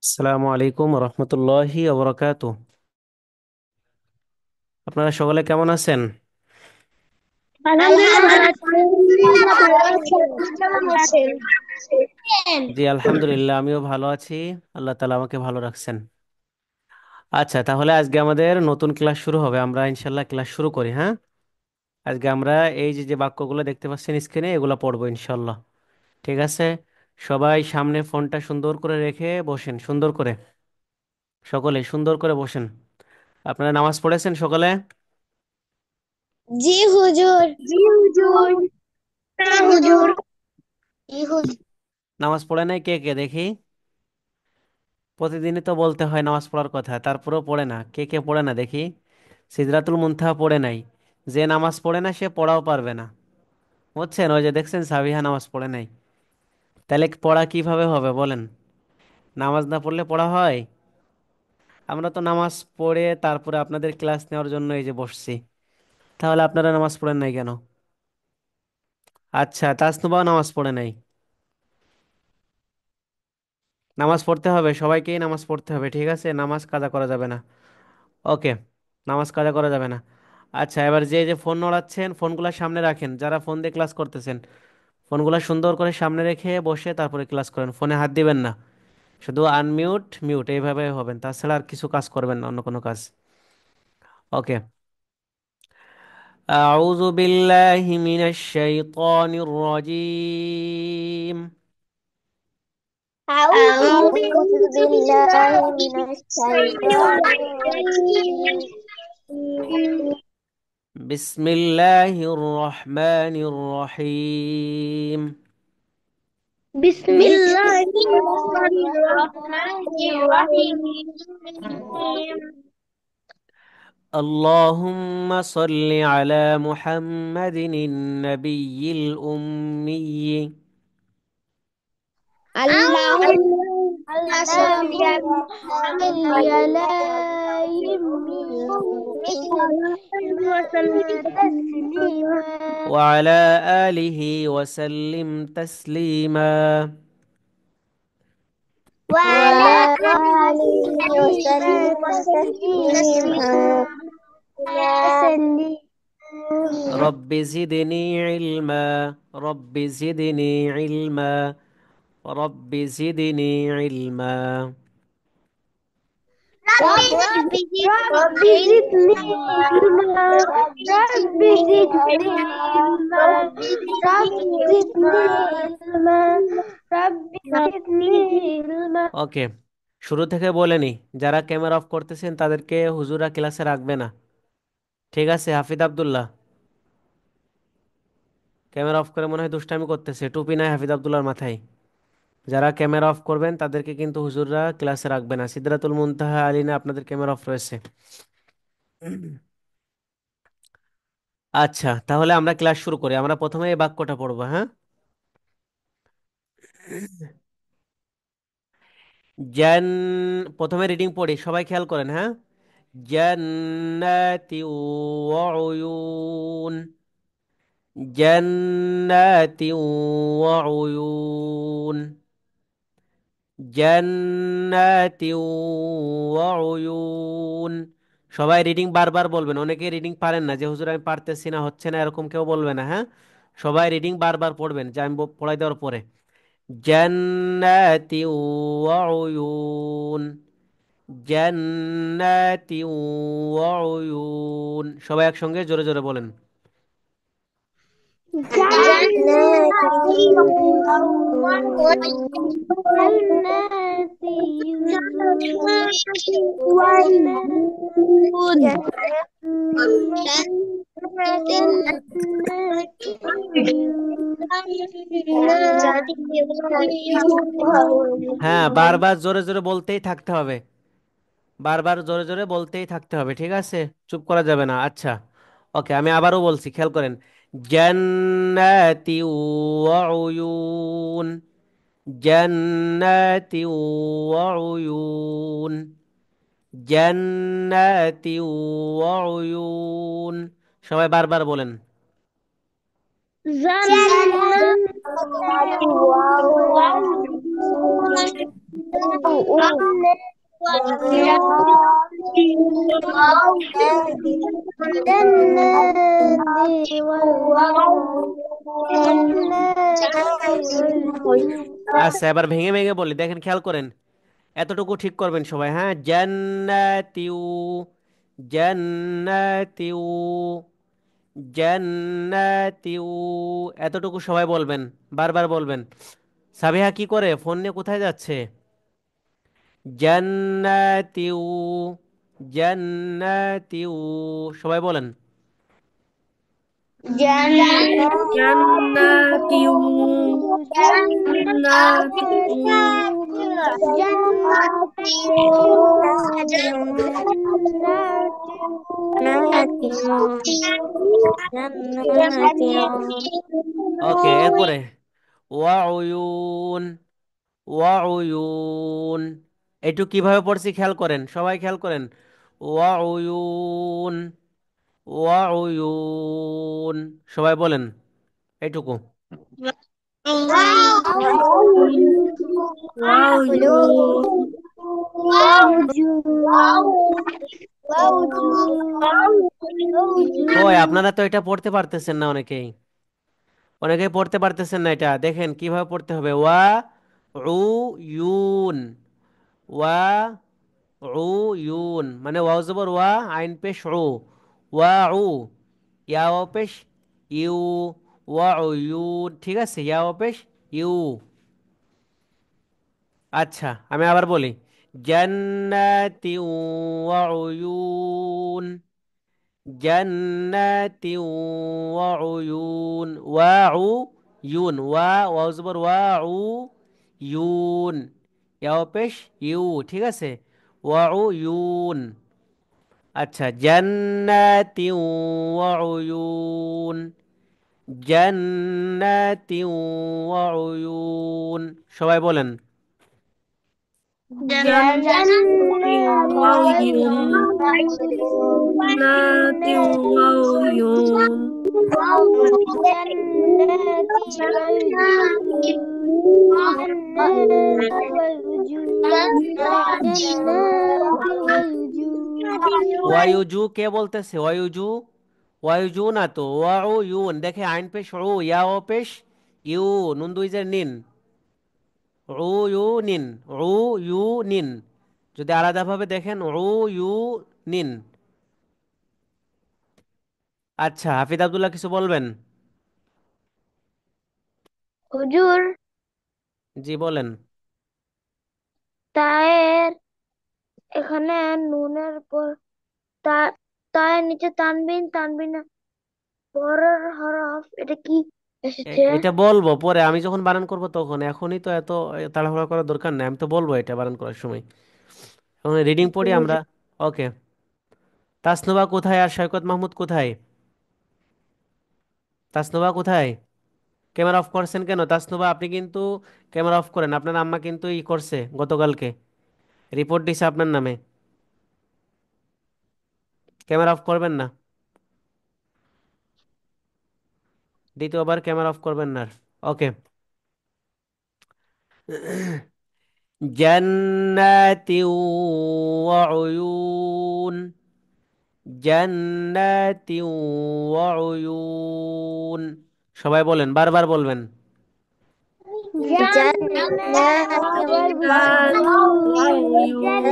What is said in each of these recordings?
আসসালামু আলাইকুম রহমতুল্লাহি ওবরাকাতু। আপনারা সকলে কেমন আছেন? আলহামদুলিল্লাহ ভালো আছি। আলহামদুলিল্লাহ ভালো আছি। আলহামদুলিল্লাহ আপনি কেমন আছেন? জি, আলহামদুলিল্লাহ, আমিও ভালো আছি। আল্লাহ তালা আমাকে ভালো রাখছেন। আচ্ছা, তাহলে আজকে আমাদের নতুন ক্লাস শুরু হবে। আমরা ইনশাল্লাহ ক্লাস শুরু করি, হ্যাঁ। আজকে আমরা এই যে যে বাক্যগুলো দেখতে পাচ্ছেন স্ক্রিনে, এগুলো পড়বো ইনশাল্লাহ। ঠিক আছে। সবাই সামনে ফোনটা সুন্দর করে রেখে বসেন, সুন্দর করে। সকলে সুন্দর করে বসেন। আপনারা নামাজ পড়েছেন সকলে? জি হুজুর। জি হুজুর। হ্যাঁ হুজুর। জি হুজুর। নামাজ পড়ে নাই কে কে দেখি? প্রতিদিনই তো বলতে হয় নামাজ পড়ার কথা, তারপরেও পড়ে না। কে কে পড়ে না দেখি? সিদরাতুল মুনতাহা পড়ে নাই। যে নামাজ পড়ে না সে পড়াও পারবে না। বুঝছেন? ওই যে দেখছেন সাবিহা নামাজ পড়ে নাই। তাহলে পড়া কিভাবে হবে বলেন? নামাজ না পড়লে পড়া হয়? আমরা তো নামাজ পড়ে তারপরে আপনাদের ক্লাস নেওয়ার জন্য এই যে বসছি। তাহলে আপনারা নামাজ পড়েন নাই কেন? আচ্ছা, তাসনুবাও নামাজ পড়ে নাই। নামাজ পড়তে হবে, সবাইকেই নামাজ পড়তে হবে, ঠিক আছে? নামাজ কাজা করা যাবে না। ওকে। নামাজ কাজা করা যাবে না। আচ্ছা, এবার যে যে ফোন নড়াচ্ছেন ফোনগুলা সামনে রাখেন, যারা ফোন দিয়ে ক্লাস করতেছেন ফোনগুলা সুন্দর করে সামনে রেখে বসে তারপরে ক্লাস করেন। ফোনে হাত দিবেন না। শুধু আনমিউট মিউট এইভাবে হবেন, তাছাড়া আর কিছু কাজ করবেন না, অন্য কোনো কাজ। ওকে। আউযু বিল্লাহি মিনাশ শাইতানির রাজীম। أعوذ أعوذ بالله بالله من من الشيطان الشيطان الرجيم الرجيم. বিসমিল্লাহির রহমানির রহিম। بسم بسم الله الله الرحمن الرحمن الرحيم. الرحيم اللهم صل على محمد النبي الأمي اللهم صل على اللهم محمد صل على وسلم محمد وسلم تسليما. وعلى آله وسلم تسليما. وعلى وعلى آله آله وسلم وسلم تسليما تسليما. رب زدني علما، رب زدني علما، رب زدني علما. رب رب زدني علما. رب زدني علما. رب زدني علما. رب زدني علما. ওকে। শুরু থেকে বলেনি, যারা ক্যামেরা অফ করতেছেন তাদেরকে হুজুরা ক্লাসে রাখবে না। ঠিক আছে হাফিজ আব্দুল্লাহ? ক্যামেরা অফ করে মনে হয় দুষ্টামি করতেছে, টুপি নাই হাফিজ আব্দুল্লাহর মাথায়। যারা ক্যামেরা অফ করবেন তাদেরকে কিন্তু হুজুররা ক্লাসে রাখবে না। সিদরাতুল মুনতাহা আলিনে আপনাদের ক্যামেরা অফ রয়েছে। আচ্ছা, তাহলে আমরা ক্লাস শুরু করি। আমরা প্রথমে এই বাক্যটা পড়বো, হ্যাঁ। জান প্রথমে রিডিং পড়ি, সবাই খেয়াল করেন, হ্যাঁ। জান্নাতি ওয়া উয়ুন, জান্নাতি ওয়া উয়ুন, জান্নাতি ওয়া উয়ুন। সবাই রিডিং বারবার বলবেন। অনেকে রিডিং পারেন না, যে হুজুর আমি পারতেছি না, হচ্ছে না, এরকম কেউ বলবে না, হ্যাঁ। সবাই রিডিং বারবার পড়বেন, যা আমি পড়াই দেওয়ার পরে। জান্নাতি ওয়া উয়ুন, জান্নাতি ওয়া উয়ুন। সবাই একসঙ্গে জোরে জোরে বলেন। جنات جنات جنات وعيون. جنات হ্যাঁ, وعيون. বারবার জোরে জোরে বলতেই থাকতে হবে। বারবার জোরে জোরে বলতেই থাকতে হবে, ঠিক আছে? চুপ করা যাবে না। আচ্ছা। ওকে, আমি আবারও বলছি, খেয়াল করেন। জান্নাতি ওয়া উয়ুন, জান্নাতি ওয়া উয়ুন, জান্নাতি ওয়া উয়ুন। সবাই বারবার বলেন। جنات وعيون. جنات والعيون جنات والعيون আচ্ছা, এবার ভেঙে ভেঙে বলি, দেখেন, খেয়াল করেন। এতটুকু ঠিক করবেন সবাই, হ্যাঁ। জান্নাতিউ, জান্নাতিউ, জান্নাতিউ, এতটুকু সবাই বলবেন, বারবার বলবেন। সাবিহা কি করে, ফোন নিয়ে কোথায় যাচ্ছে? জান্নাতিউ, জান্নাতিউ, সবাই বলেন। جنات جنات ওকে, এরপরে ওয়াউয়ুন, ওয়াউয়ুন, একটু কিভাবে পড়ছি খেয়াল করেন, সবাই খেয়াল করেন। ওয়াউয়ুন, ওয়াউয়ুন, সবাই বলেন এইটুকু। وعيون কই, আপনারা তো এটা পড়তে পারতেছেন না, অনেকেই অনেকেই পড়তে পারতেছেন না। এটা দেখেন কিভাবে পড়তে হবে। ওয়া উ ইউন, ওয়া উ ইউন, মানে ওয়াও জবর ওয়া, আইন পেশ উ, ওয়া উ, ইয়া ও পেশ ইউ, ওয়া উ ইউন, ঠিক আছে, ইয়া ও পেশ ইউ। আচ্ছা, আমি আবার বলি। জান্নাতি ওয়া উয়ুন, জান্নাতি ওয়া উয়ুন, ওয়া উ ইউন, ওয়া ওয়া জবর ওয়া উ ইউন, ইয়া পেশ ইউ, ঠিক আছে, ওয়া উ ইউন। আচ্ছা, জান্নাতি ওয়া উয়ুন, জান্নাতি ওয়া উয়ুন, সবাই বলেন। جنات وعيون جنات وعيون جنات والجود جنات والجود جنات والجود ওয়ায়ুজু কে বলতেছে? ওয়ায়ুজু, ওয়ায়ুজু না তো, ওয়াউ ইউন, দেখে আইন পেশ উ, ইয়া ও পেশ ইউ, নুন দুইজের নিন, উ ইউ নিন, উ ইউ নিন। যদি আলাদাভাবে দেখেন, উ ইউ নিন। আচ্ছা, হাফিজ আব্দুল্লাহ কিছু বলবেন? হুজুর জি বলেন। তায়ের এখানে নুনের পর তা তায়ের নিচে তানবিন তানবিনের পরের হরফ এটা কি এসেছে? এটা বলবো পরে, আমি যখন বানান করব তখন, এখনই তো এত তাড়াহুড়া করার দরকার নেই, আমি তো বলবো এটা বানান করার সময়। এখন রিডিং আচ্ছা, পড়ি আমরা। হুজুর। ওকে, তাসনুবা কোথায় আর সৈকত মাহমুদ কোথায়? তাসনুবা কোথায়? ক্যামেরা অফ করছেন কেন তাসনুবা? আপনি কিন্তু ক্যামেরা অফ করেন, আপনার আম্মা কিন্তু ই করছে গতকালকে, রিপোর্ট দিছে আপনার নামে। ক্যামেরা অফ করবেন না, দ্বিতীয়বার ক্যামেরা অফ করবেন না। ওকে। জান্নাতি ওয়া উয়ুন, জান্নাতি ওয়া উয়ুন, সবাই বলেন, বারবার বলবেন। جنات جنات والوجود وعيون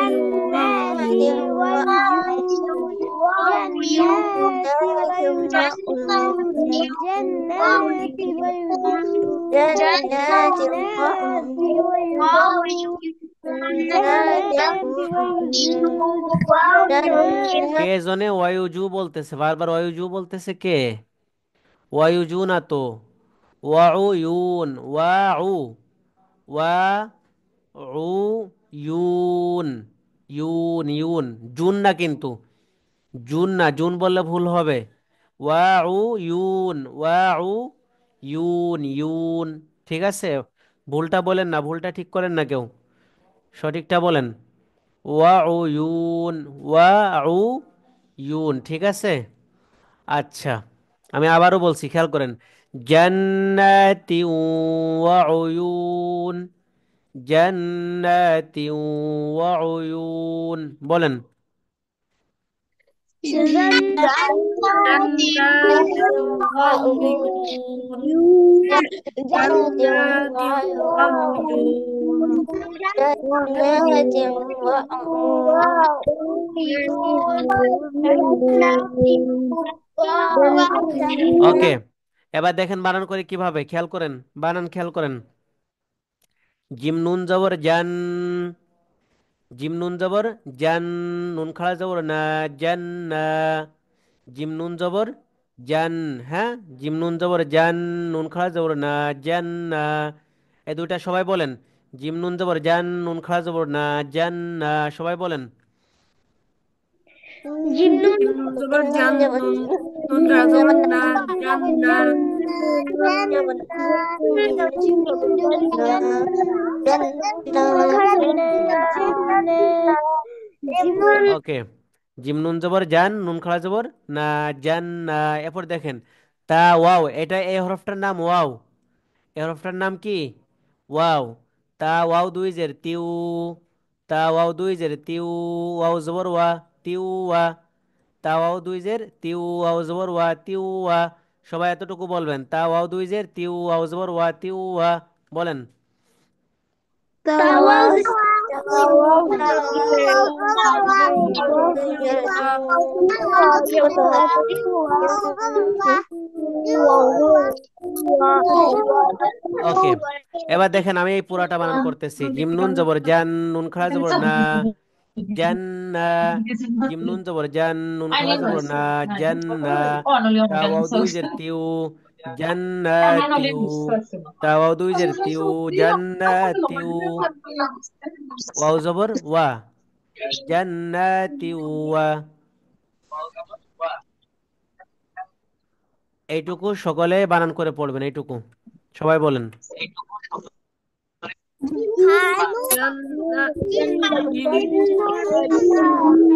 جنات والوجود جنات والوجود جنات والوجود جنات والوجود جنات والوجود جنات والوجود কে جنات জনে ওয়ায়ুজু বলতেছে, বারবার ওয়ায়ুজু বলতেছে কে? ওয়ায়ুজু না তো, ওয়াউ ইউন, ওয়াউ, ওয়া উ ইউন, ইউন ইউন, জুন না কিন্তু, জুন না, জুন বললে ভুল হবে। ওয়াউ ইউন, ওয়াউ ইউন, ইউন, ঠিক আছে। ভুলটা বলেন না, ভুলটা ঠিক করেন না কেউ, সঠিকটা বলেন। ওয়াউ ইউন, ওয়াউ ইউন, ঠিক আছে। আচ্ছা, আমি আবারও বলছি, খেয়াল করেন। জান্নাতি ওয়া উয়ুন, জান্নাতি ওয়া উয়ুন, বলেন। جنات جنات وعيون وعيون جنات وعيون جنات وعيون ওকে, এবার দেখেন বানান করে কিভাবে, খেয়াল করেন। বানান খেয়াল করেন। জিম নুন জবর জান, জিম নুন জবর জান, নুন খাড়া জবর না, জান না। জিম নুন জবর জান, হ্যাঁ, জিম নুন জবর জান, নুন খাড়া জবর না, জান না। এই দুইটা সবাই বলেন। জিম নুন জবর জান, নুন খাড়া জবর না, জান না, সবাই বলেন। جنون জিম নুন জবর জান নুন নুন রা জবর না জান্না ওকে, জিম নুন জবর জান, নুন খাড়া জবর না, জান না। এরপর দেখেন তা ওয়াও, এটা এই হরফটার নাম ওয়াও। এই হরফটার নাম কি? ওয়াও। তা ওয়াও দুই জের তিউ, তা ওয়াও দুই জের তিউ, ওয়াও জবর ওয়া, তিউ ওয়া। তা ওয়াও দুই জের তিউ, ওয়াও জবর ওয়া, তিউ ওয়া। সবাই এতটুকু বলবেন, তা ওয়াও দুই জের তিউ, ওয়াও জবর ওয়া, তিউ ওয়া, বলেন। تواضع ওকে, এবার দেখেন আমি এই পুরাটা বানান করতেছি। জিম নুন জবর জান, নুন খাড়া জবর না, জান্না। জিম নুন জবর জান, নুন খাড়া জবর না, জান্না। তাওয়াও দুই জের তিউ, জান্নাতিউ। তাওয়াও দুই জের তিউ, জান্নাতিউ। ওয়াও জবর ওয়া, জান্নাতিউ ওয়া। এইটুকু সকলে বানান করে পড়বেন, এইটুকু সবাই বলেন। জান্না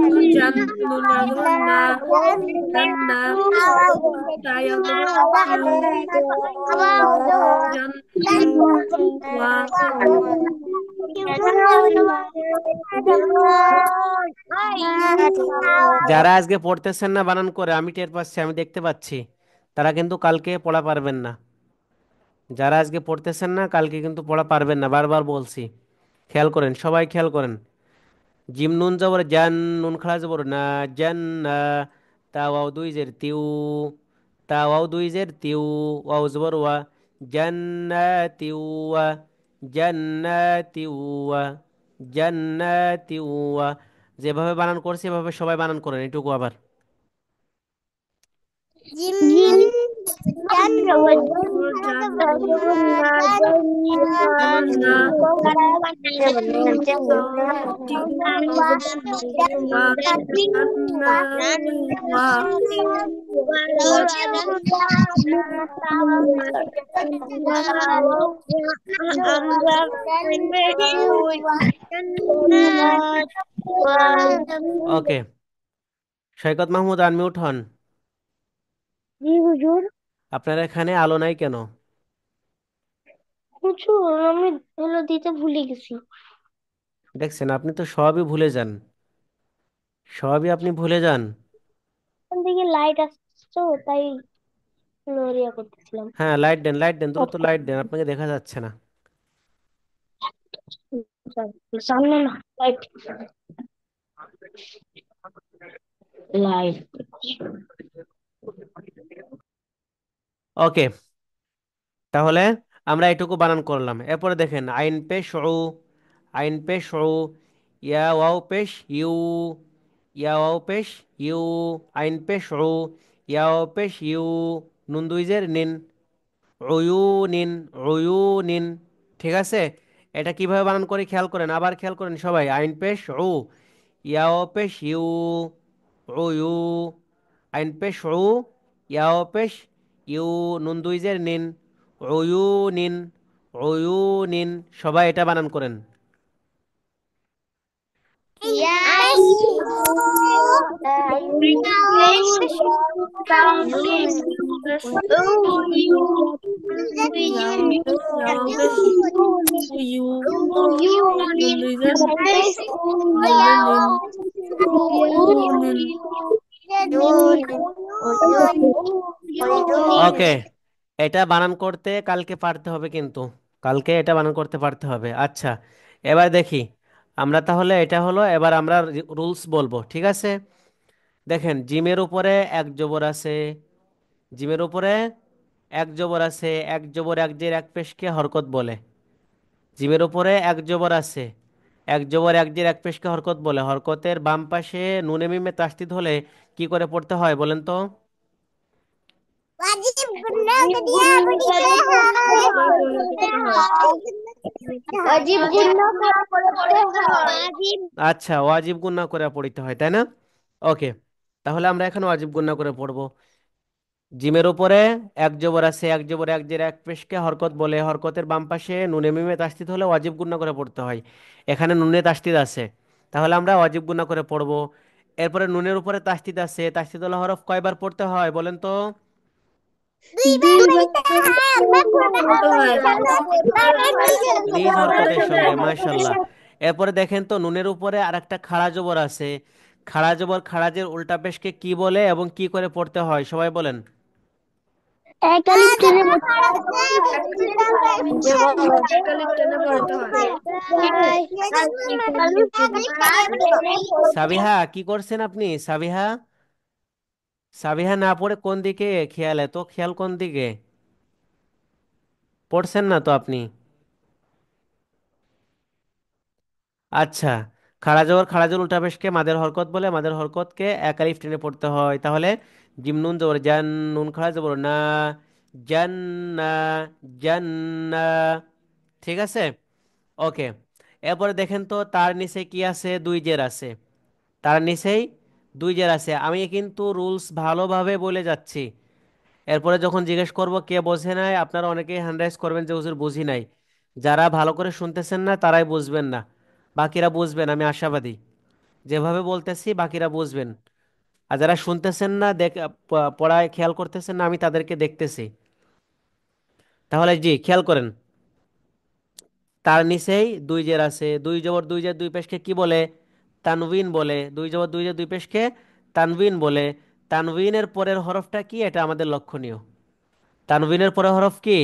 নুন জান নুন রা জবর না জান্না তায়া জবর তিউ জান ওয়া যারা আজকে পড়তেছেন না বানান করে, আমি টের পাচ্ছি, আমি দেখতে পাচ্ছি, তারা কিন্তু কালকে পড়া পারবেন না। যারা আজকে পড়তেছেন না কালকে কিন্তু পড়া পারবেন না, বারবার বলছি। খেয়াল করেন, সবাই খেয়াল করেন। জিম নুন জবর জান, নুন খাড়া জবর না, জান না। তা ওয়াও দুই জের তিউ, তা ওয়াও দুই জের তিউ, ওয়াও জবর ওয়া, জান্নাতিউ ওয়া, জান্নাতিউ ওয়া, জান্নাতিউ ওয়া। যেভাবে বানান করছি এভাবে সবাই বানান করেন, এটুকু আবার। جيم জবর জান নুন জবর না তিউ ওয়া জান্না ওয়া ওকে, সৈকত মাহমুদ আনমিউট হন। জি হুজুর। আপনার এখানে আলো নাই কেন? হুজুর আমি হলো দিতে ভুলে গেছি। দেখছেন, আপনি তো সবই ভুলে যান, সবই আপনি ভুলে যান। ওখান থেকে লাইট আসছে তো তাই নড়িয়া করতেছিলাম। হ্যাঁ, লাইট দেন, লাইট দেন, দ্রুত লাইট দেন, আপনাকে দেখা যাচ্ছে না। সামনে না লাইট, লাইট। ওকে, তাহলে আমরা এটুকু বানান করলাম। এরপরে দেখেন আইন পেশ উ, আইন পেশ উ, ইয়া ওয়াও পেশ ইউ, ইয়া ওয়াও পেশ ইউ। আইন পেশ উ, ইয়া ওয়াও পেশ ইউ, নুন দুই জের নিন, উয়ুনিন, উয়ুনিন। ঠিক আছে, এটা কিভাবে বানান করে খেয়াল করেন, আবার খেয়াল করেন সবাই। আইন পেশ উ, ইয়াও পেশ ইউ, উয়ু। আইন পেশ উ, ইয়াও পেশ ইউ, নুন দুই জের নিন, উয়ুনিন, উয়ুনিন। সবাই এটা বানান করেন। peş, you, yağ peş, yu, yunizar, yunin, yunin, ওকে, এটা বানান করতে কালকে পারতে হবে কিন্তু, কালকে এটা বানান করতে পারতে হবে। আচ্ছা, এবার দেখি আমরা তাহলে, এটা হলো, এবার আমরা রুলস বলবো, ঠিক আছে? দেখেন, জিমের উপরে এক জবর আছে, জিমের উপরে এক জবর আছে, এক জবর এক জের এক পেশকে হরকত বলে। জিমের উপরে এক জবর আছে, এক জবর এক জের এক পেশকে হরকত বলে। হরকতের বাম পাশে নুনে মিমে তাসদিদ হলে কি করে পড়তে হয় বলেন তো? अजीब गुन्ना पड़ते हैं। আচ্ছা, ওয়াজিব গুন্না করে পড়তে হয়, তাই না? ওকে, তাহলে আমরা এখন ওয়াজিব গুন্না করে পড়বো। জিমের উপরে এক জবর আছে, এক জবর এক জের এক পেশকে হরকত বলে। হরকতের বাম পাশে নুনে মিমে তাসদিদ হলে ওয়াজিব গুন্না করে পড়তে হয়। এখানে নুনে তাসদিদ আছে, তাহলে আমরা ওয়াজিব গুন্না করে পড়বো। এরপরে নুনের উপরে তাসদিদ আছে, তাসদিদ হলে হরফ কয়বার পড়তে হয় বলেন তো? বলতে হয়। নিজ হরকতের সঙ্গে, মাশাল্লাহ। এরপরে দেখেন তো, নুনের উপরে আরেকটা খাড়া জবর আছে। খাড়া জবর খাড়াজের উল্টা পেশকে কি বলে এবং কি করে পড়তে হয় সবাই বলেন। एकालिप टेने একালিপ টেনে পড়তে হয়। সাবিহা, কি করছেন আপনি সাবিহা? সাবিহা না পড়ে কোন দিকে খেয়াল, এত খেয়াল কোন দিকে? পড়ছেন না তো আপনি? আচ্ছা, খাড়া জবর খাড়া জবর উল্টা পেশকে মাদের হরকত বলে। মাদের হরকতকে এক আলিফ টেনে পড়তে হয়। তাহলে জিম নুন জবর জান, নুন খাড়া জবর না, জান্না, জান্না, ঠিক আছে? ওকে, এরপরে দেখেন তো, তার নিচে কি আছে? দুই জের আছে, তার নিচেই দুই জের আছে। আমি কিন্তু রুলস ভালোভাবে বলে যাচ্ছি, এরপরে যখন জিজ্ঞেস করব কে বোঝে নাই, আপনারা অনেকেই হ্যান্ড রাইজ করবেন যে হুজুর বুঝি নাই। যারা ভালো করে শুনতেছেন না তারাই বুঝবেন না, বাকিরা বুঝবেন, আমি আশাবাদী। যেভাবে বলতেছি বাকিরা বুঝবেন। আর যারা শুনতেছেন না, পড়ায় খেয়াল করতেছেন না, আমি তাদেরকে দেখতেছি। তাহলে জি খেয়াল করেন, তার নিচেই দুই জের আছে। দুই জবর দুই জের দুই পেশকে কি বলে? তানবিন বলে। দুই জবর দুই জের দুই পেশকে তানবিন বলে। তানবিনের পরের হরফটা কি, এটা আমাদের লক্ষণীয়। তানবিনের পরের হরফ কি?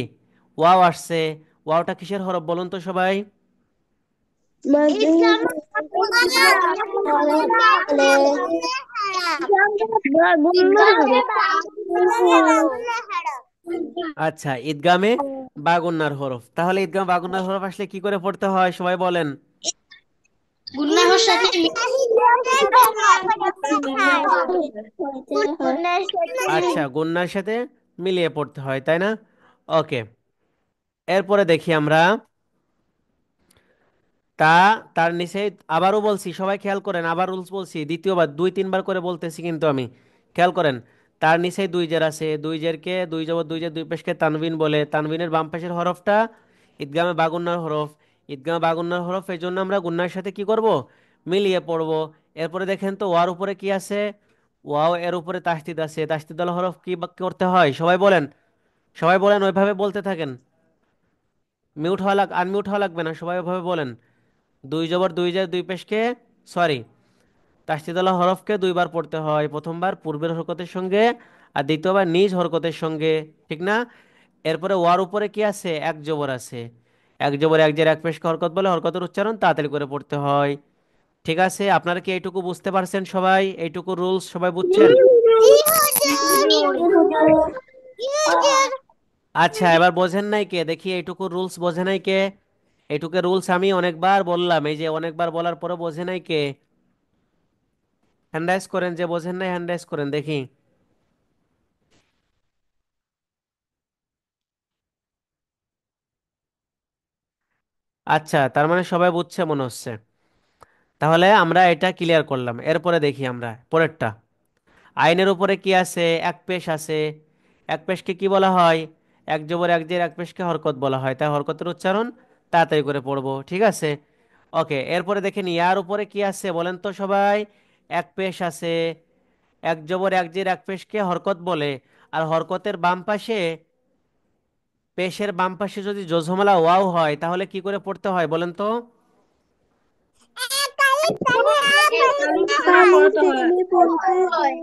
ওয়াও আসছে। ওয়াওটা কিসের হরফ বলুন তো সবাই? আচ্ছা, ঈদগামে বাগুন্নার হরফ। তাহলে ঈদগামে বাগুন্নার হরফ আসলে কি করে পড়তে হয় সবাই বলেন। गुन्ना साथे আচ্ছা, গুন্নার সাথে মিলিয়ে পড়তে হয়, তাই না? ওকে, এরপরে দেখি আমরা, তা, তার নিচে, আবারও বলছি সবাই খেয়াল করেন, আবার রুলস বলছি দ্বিতীয়বার, দুই তিনবার করে বলতেছি কিন্তু আমি, খেয়াল করেন। তার নিচে দুই জের আছে, দুই জেরকে দুই জবর দুই জের দুই পেশকে তানবিন বলে। তানবিনের বাম পাশের হরফটা ঈদগামে বাগুন্নার হরফ। ঈদগামে বাগুন্নার হরফ, এই জন্য আমরা গুন্নার সাথে কি করব? মিলিয়ে পড়ব। এরপরে দেখেন তো, ওয়ার উপরে কি আছে? ওয়াও এর উপরে তাসদিদ আছে। তাসদিদ আল হরফ কি করতে হয় সবাই বলেন, সবাই বলেন, ওইভাবে বলতে থাকেন। মিউট হওয়া আনমিউট হওয়া লাগবে না, সবাই ওইভাবে বলেন। দুই জবর দুই জের দুই পেশকে, সরি, তাসদিদালা হরফকে দুইবার পড়তে হয়, প্রথমবার পূর্বের হরকতের সঙ্গে আর দ্বিতীয়বার নিজ হরকতের সঙ্গে, ঠিক না? এরপরে ওয়ার উপরে কি আছে? এক জবর আছে। এক জবর এক জের এক পেশকে হরকত বলে। হরকতের উচ্চারণ তাড়াতাড়ি করে পড়তে হয়। ঠিক আছে, আপনারা কি এইটুকু বুঝতে পারছেন সবাই? এইটুকু রুলস সবাই বুঝছেন? আচ্ছা, এবার বোঝেন নাই কে দেখি? এইটুকু রুলস বোঝে নাই কে? এইটুকু রুলস আমি অনেকবার বললাম, এই যে অনেকবার বলার পরে বোঝে নাই কে? হ্যান্ড রাইজ করেন, যে বোঝেন নাই হ্যান্ড রাইজ করেন দেখি। আচ্ছা, তার মানে সবাই বুঝছে মনে হচ্ছে। তাহলে আমরা এটা ক্লিয়ার করলাম। এরপরে দেখি আমরা পরেরটা। আইনের উপরে কি আছে? এক পেশ আছে। এক পেশকে কি বলা হয়? এক জবর এক জের এক পেশকে হরকত বলা হয়, তাই হরকতের উচ্চারণ তাড়াতাড়ি করে পড়বো, ঠিক আছে? ওকে, এরপরে দেখেন ইয়ার উপরে কি আছে বলেন তো সবাই? এক পেশ আছে। এক জবর এক জের এক পেশকে হরকত বলে। আর হরকতের বাম পাশে, পেশের বাম পাশে যদি জজমলা ওয়াও হয় তাহলে কি করে পড়তে হয় বলেন তো? কালিফ টেনে কালি পড়তে হয়। টেনে পড়তে হয়।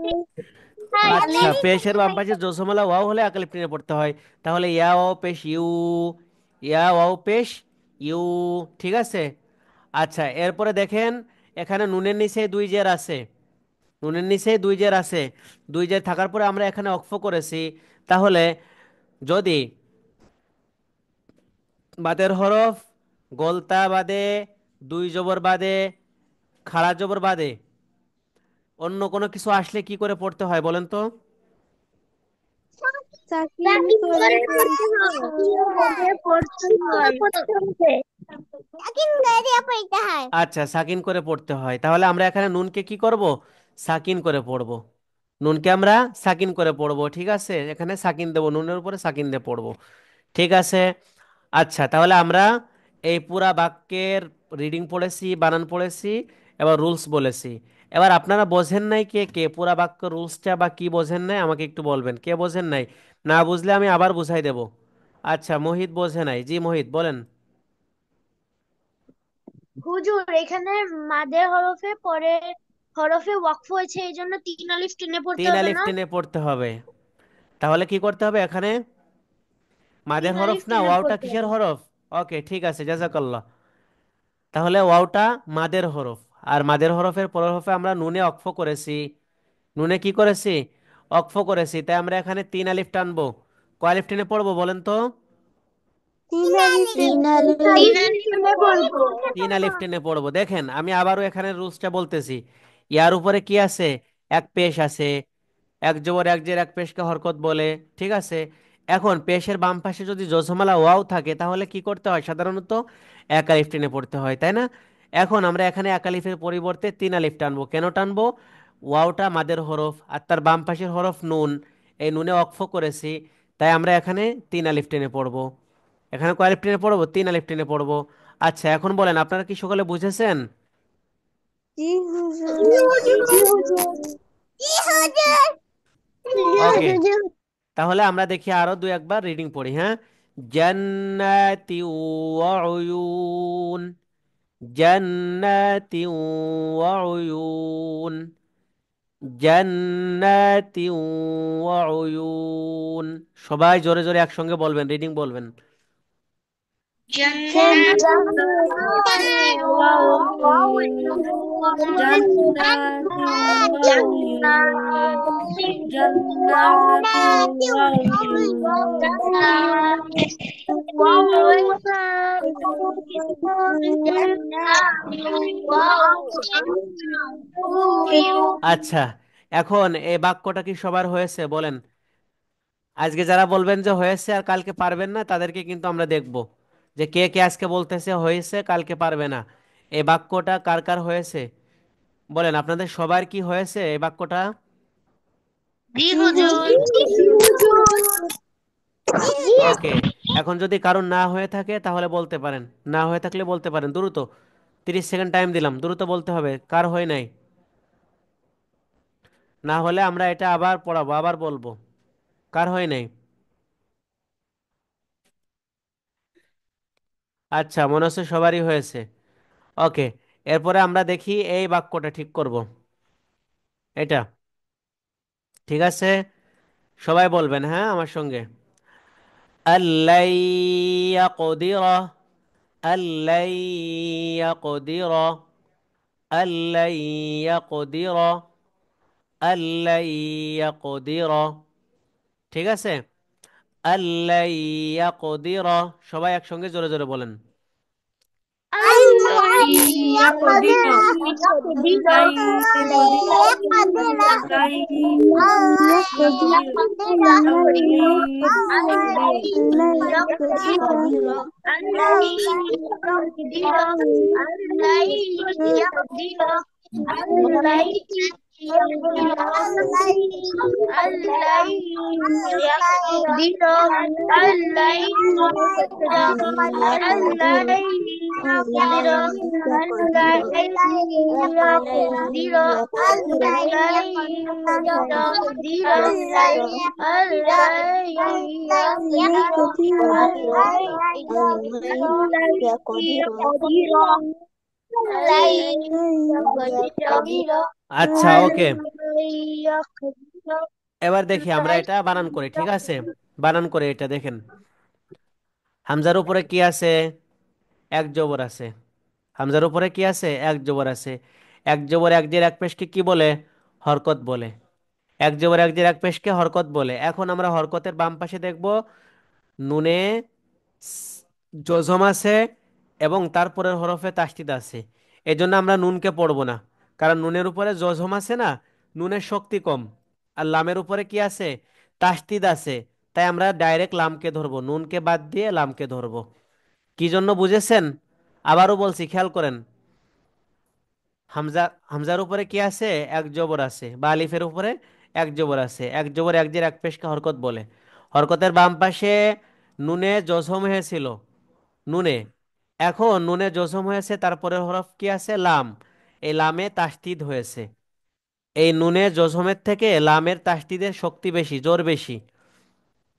আচ্ছা, পেশের বাম পাশে জজমলা ওয়াও হলে একালিফ টেনে পড়তে হয়। তাহলে ইয়া ওয়াও পেশ ইউ, ইয়া ওয়াও পেশ ইউ। ঠিক আছে। আচ্ছা, এরপরে দেখেন এখানে নুনের নিচে দুই জের আছে, নুনের নিচে দুই জের আছে। দুই জের থাকার পরে আমরা এখানে অক্ফ করেছি। তাহলে যদি বাদের হরফ গোলতা বাদে, দুই জবর বাদে, খাড়া জবর বাদে অন্য কোনো কিছু আসলে কি করে পড়তে হয় বলেন তো? সাকিন করে পড়তে হয়। আচ্ছা, সাকিন করে পড়তে হয়। তাহলে আমরা এখানে নুনকে কি করব? সাকিন করে পড়ব। নুনকে আমরা সাকিন করে পড়ব। ঠিক আছে, এখানে সাকিন দেব, নুনের উপরে সাকিন দিয়ে পড়ব। ঠিক আছে। আচ্ছা, তাহলে আমরা এই পুরা বাক্যের রিডিং পড়েছি, বানান পড়েছি, এবার রুলস বলেছি। এবার আপনারা বোঝেন নাই কে কে, পুরা বাক্য রুলসটা বা কি বোঝেন নাই আমাকে একটু বলবেন, কে বোঝেন নাই? না বুঝলে আমি আবার বুঝাই দেব। আচ্ছা, মোহিত বোঝে নাই, জি মোহিত বলেন। হুজুর, এখানে মাদের হরফে পরে হরফে ওয়াকফ হয়েছে, এই জন্য তিন আলিফ টেনে পড়তে তিন হবে আলিফ না? টেনে পড়তে হবে। তাহলে কি করতে হবে এখানে? মাদের তিন হরফ আলিফ না, টেনে ওয়াওটা পড়তে কিসের হবে। হরফ? ওকে, ঠিক আছে, জাজাকাল্লাহ। তাহলে ওয়াওটা মাদের হরফ। আর মাদের হরফের পরের হরফে আমরা নুনে অক্ফ করেছি। নুনে কি করেছি? অক্ফ করেছি। তাই আমরা এখানে তিন আলিফ টানবো। কয় আলিফ টেনে পড়বো বলেন তো? তিন আলিফ তিন তিন আলিফ। আলিফ টেনে পড়বো। তিন আলিফ টেনে পড়বো। দেখেন আমি আবারও এখানে রুলসটা বলতেছি। ইয়ার উপরে কি আছে? এক পেশ আছে, এক জবর এক জের, এক পেশকে হরকত বলে। ঠিক আছে। এখন পেশের বাম পাশে যদি জজমালা ওয়াও থাকে তাহলে কি করতে হয়? সাধারণত এক আলিফ টেনে পড়তে হয়, তাই না? এখন আমরা এখানে এক আলিফের পরিবর্তে তিন আলিফ টানবো। কেন টানবো? ওয়াওটা মাদের হরফ আর তার বাম পাশের হরফ নুন, এই নুনে অক্ফ করেছি। তাই আমরা এখানে তিন আলিফ টেনে পড়বো। এখানে কয় আলিফ টেনে পড়বো? তিন আলিফ টেনে পড়বো। আচ্ছা, এখন বলেন আপনারা কি সকলে বুঝেছেন? জি হুজুর। জি হুজুর। ওকে, তাহলে আমরা দেখি আরো দু একবার রিডিং পড়ি, হ্যাঁ। জান্নাতি ওয়া উয়ুন, জান্নাতি ওয়া উয়ুন, জান্নাতি ওয়া উয়ুন। সবাই জোরে জোরে একসঙ্গে বলবেন, রিডিং বলবেন। জান্নাতি ওয়া উয়ুন, জান্নাতি ওয়া উয়ুন, জান্নাতি ওয়া উয়ুন। আচ্ছা, এখন এই বাক্যটা কি সবার হয়েছে বলেন? আজকে যারা বলবেন যে হয়েছে আর কালকে পারবেন না তাদেরকে কিন্তু আমরা দেখব যে কে কে আজকে বলতেছে হয়েছে, কালকে পারবে না। এই বাক্যটা কার কার হয়েছে বলেন? আপনাদের সবার কি হয়েছে এই বাক্যটা? জি হুজুর। জি হুজুর। ওকে, এখন যদি কারণ না হয়ে থাকে তাহলে বলতে পারেন, না হয়ে থাকলে বলতে পারেন দ্রুত। 30 সেকেন্ড টাইম দিলাম, দ্রুত বলতে হবে কার হয় নাই। না হলে আমরা এটা আবার পড়াবো, আবার বলবো। কার হয় নাই? আচ্ছা, মনে হচ্ছে সবারই হয়েছে। ওকে, এরপরে আমরা দেখি এই বাক্যটা ঠিক করব। এটা ঠিক আছে, সবাই বলবেন হ্যাঁ আমার সঙ্গে। আল্লাই ইয়াকদিরা, আল্লাই ইয়াকদিরা, আল্লাই ইয়াকদিরা, আল্লাই ইয়াকদিরা। ঠিক আছে। আল্লাই ইয়াকদিরা, সবাই একসঙ্গে জোরে জোরে বলেন। ইয়াকদির, আল্লাহ ইয়াকদির, আল্লাহ ইয়াকদির, আল্লাহ ইয়াকদির। يقدر ألا يقدر ألا يقدر ألا يقدر আচ্ছা, ওকে। এবার দেখি আমরা এটা বানান করি, ঠিক আছে? বানান করে এটা দেখেন। হামজার উপরে কি আছে? এক জবর আছে। হামজার উপরে কি আছে? এক জবর আছে। এক জবর এক জের এক পেশকে কি বলে? হরকত বলে। এক জবর এক জের এক পেশকে হরকত বলে। এখন আমরা হরকতের বাম পাশে দেখব নুনে স- জজম আছে এবং তারপরের হরফে তাসদিদ আছে। এই জন্য আমরা নুনকে পড়বো না, কারণ নুনের উপরে জজম আছে না, নুনের শক্তি কম। আর লামের উপরে কি আছে? তাসদিদ আছে। তাই আমরা ডাইরেক্ট লামকে ধরবো, নুনকে বাদ দিয়ে লামকে ধরবো। কি জন্য বুঝেছেন? আবারও বলছি, খেয়াল করেন। হামজা, হামজার উপরে কি আছে? এক জবর আছে, বা আলিফের উপরে এক জবর আছে। এক জবর এক জের এক পেশকে হরকত বলে। হরকতের বাম পাশে নুনে জজম হয়েছিল, নুনে। এখন নুনে জজম হয়েছে, তারপরের হরফ কি আছে? লাম। এই লামে তাসদিদ হয়েছে। এই নুনে জজমের থেকে লামের তাসদিদের শক্তি বেশি, জোর বেশি।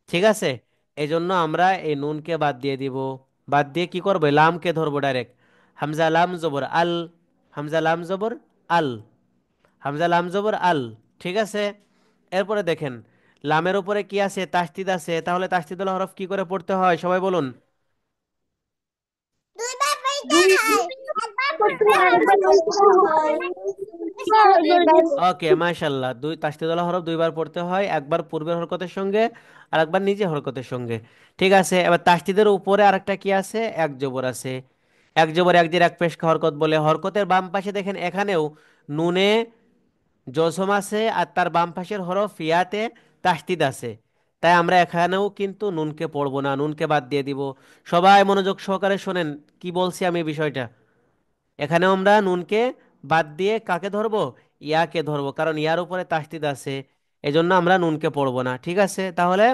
ঠিক আছে? এই জন্য আমরা এই নুনকে বাদ দিয়ে দিব। বাদ দিয়ে কি করবো? লামকে ধরবো ডাইরেক্ট। হামজা লাম জবর আল। হামজা লাম জবর আল। হামজা লাম জবর আল। ঠিক আছে? এরপরে দেখেন, লামের উপরে কি আছে? তাসদিদ আছে। তাহলে তাসদিদুল হরফ কি করে পড়তে হয় সবাই বলুন। ওকে, মাশাল্লাহ। দুই তাসদিদুল হরফ দুইবার পড়তে হয়, একবার পূর্বের হরকতের সঙ্গে আর একবার নিজে হরকতের সঙ্গে। ঠিক আছে? এবার তাসদিদের উপরে আরেকটা কি আছে? এক জবর আছে। এক জবর এক জের এক পেশ হরকত বলে। হরকতের বাম পাশে দেখেন, এখানেও নুনে জজম আছে আর তার বাম পাশের হরফ ইয়াতে তাসদিদ আছে। তাই আমরা এখানেও কিন্তু নুনকে পড়বো না, নুনকে বাদ দিয়ে দিব। সবাই মনোযোগ সহকারে শোনেন কি বলছি আমি বিষয়টা। এখানেও আমরা নুনকে বাদ দিয়ে কাকে ধরবো? ইয়াকে ধরবো, কারণ ইয়ার উপরে তাসদিদ আছে। এজন্য আমরা নুনকে পড়বো না। ঠিক আছে? তাহলে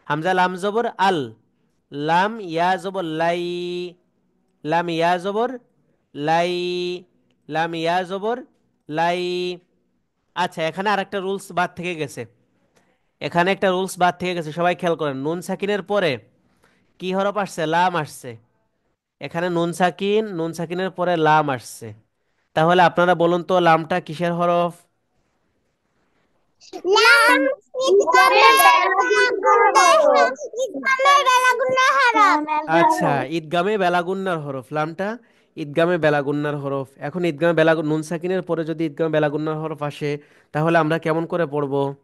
হামজা লাম জবর আল। লাম ইয়া জবর লাই। লাম ইয়া জবর লাই। লাম ইয়া জবর লাই। আচ্ছা, এখানে আরেকটা রুলস বাদ থেকে গেছে। এখানে একটা রুলস বাদ থেকে গেছে, সবাই খেয়াল করেন। নুন সাকিনের পরে কি হরফ আসছে? লাম আসছে। এখানে নুন সাকিন, নুন সাকিনের পরে লাম আসছে। তাহলে আপনারা বলুন তো, লামটা কিসের হরফ? আচ্ছা, ঈদগামে বেলাগুন্নার হরফ লামটা। ঈদগামে বেলাগুন্নার হরফ। এখন ঈদগামে নুন সাকিনের পরে যদি ঈদগামে বেলাগুন্নার হরফ আসে, তাহলে আমরা কেমন করে পড়বো?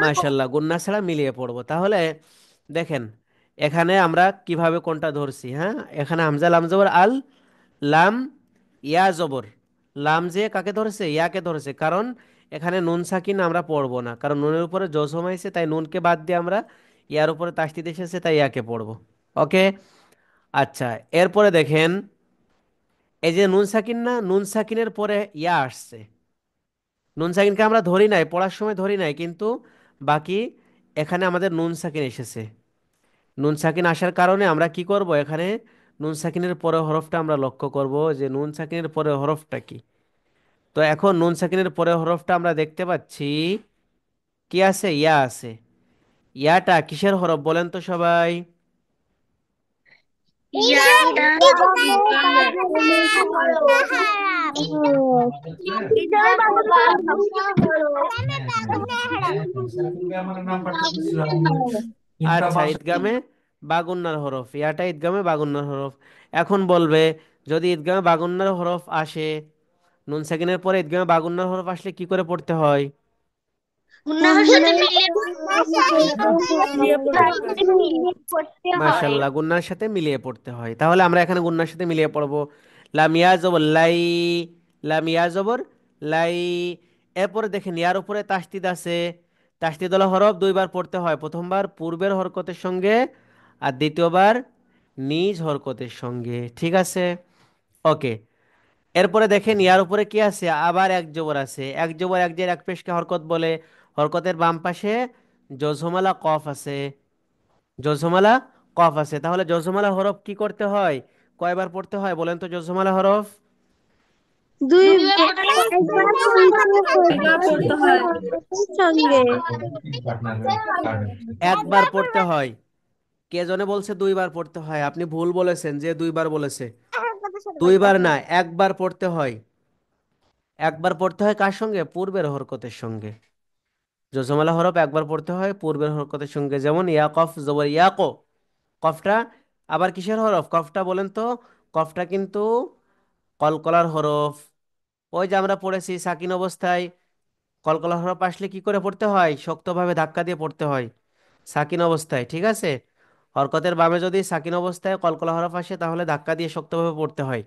মাশাল্লাহ, গুন্না ছাড়া মিলিয়ে পড়বো। তাহলে দেখেন, এখানে আমরা কিভাবে কোনটা ধরছি। হ্যাঁ, এখানে হামজা লাম জবর আল। লাম ইয়া জবর। লাম যে কাকে ধরেছে? ইয়াকে ধরেছে। কারণ এখানে নুন সাকিন আমরা পড়বো না, কারণ নুনের উপরে জজম হয়েছে, তাই নুনকে বাদ দিয়ে আমরা ইয়ার উপরে তাসদিদ এসেছে, তাই ইয়াকে পড়বো। ওকে। আচ্ছা, এরপরে দেখেন, এই যে নুন সাকিন না, নুন সাকিনের পরে ইয়া আসছে। নুন সাকিনকে আমরা ধরি নাই, পড়ার সময় ধরি নাই, কিন্তু বাকি এখানে আমাদের নুন সাকিন এসেছে। নুন সাকিন আসার কারণে আমরা কি করব? এখানে নুন সাকিনের পরে হরফটা আমরা লক্ষ্য করব যে নুন সাকিনের পরে হরফটা কি। তো এখন নুন সাকিনের পরে হরফটা আমরা দেখতে পাচ্ছি কি আছে? ইয়া আছে। ইয়াটা কিসের হরফ বলেন তো সবাই? ইয়াটা আচ্ছা, ঈদগামে বাগুন্নার হরফ। ইয়াটা ঈদগামে বাগুন্নার হরফ। এখন বলবে, যদি ঈদগামে বাগুন্নার হরফ আসে, নুন সাকিনের পরে ঈদগামে বাগুন্নার হরফ আসলে কি করে পড়তে হয়? গুন্নাহর সাথে মিলিয়ে মিলিয়ে পড়তে হয়। পড়তে হয়। মাশাল্লাহ, গুন্নার সাথে মিলিয়ে পড়তে হয়। তাহলে আমরা এখানে গুন্নার সাথে মিলিয়ে পড়বো। লামিয়া জবর লাই। লামিয়া জবর লাই। এরপরে দেখেন, ইয়ার উপরে তাসদিদ আছে। তাসদিদ হলো হরফ দুইবার পড়তে হয়, প্রথমবার পূর্বের হরকতের সঙ্গে আর দ্বিতীয়বার নিজ হরকতের সঙ্গে। ঠিক আছে? ওকে। এরপরে দেখেন, ইয়ার উপরে কি আছে? আবার এক জবর আছে। এক জবর এক জের এক পেশকে হরকত বলে। হরকতের বাম পাশে জজমলা কফ আছে, জজমলা কফ আছে। তাহলে জজমলা হরফ কি করতে হয়, কয়বার পড়তে হয় বলেন তো? জজমলা হরফ দুই একবার দুইবার পড়তে হয়। সঙ্গে একবার পড়তে হয়। কে জনে বলছে দুইবার পড়তে হয়? আপনি ভুল বলেছেন, যে দুইবার বলেছে। দুইবার না, একবার পড়তে হয়। একবার পড়তে হয় কার সঙ্গে? পূর্বের হরকতের সঙ্গে। জজমালা হরফ একবার পড়তে হয় পূর্বের হরকতের সঙ্গে। যেমন ইয়া কফ জবর ইয়াকো, কফটা আবার কিসের হরফ? কফটা বলেন তো? কফটা কিন্তু কলকলার হরফ। ওই যে আমরা পড়েছি সাকিন অবস্থায় কলকলার হরফ আসলে কি করে পড়তে হয়? শক্তভাবে ধাক্কা দিয়ে পড়তে হয় সাকিন অবস্থায়, ঠিক আছে? হরকতের বামে যদি সাকিন অবস্থায় কলকলা হরফ আসে তাহলে ধাক্কা দিয়ে শক্তভাবে পড়তে হয়।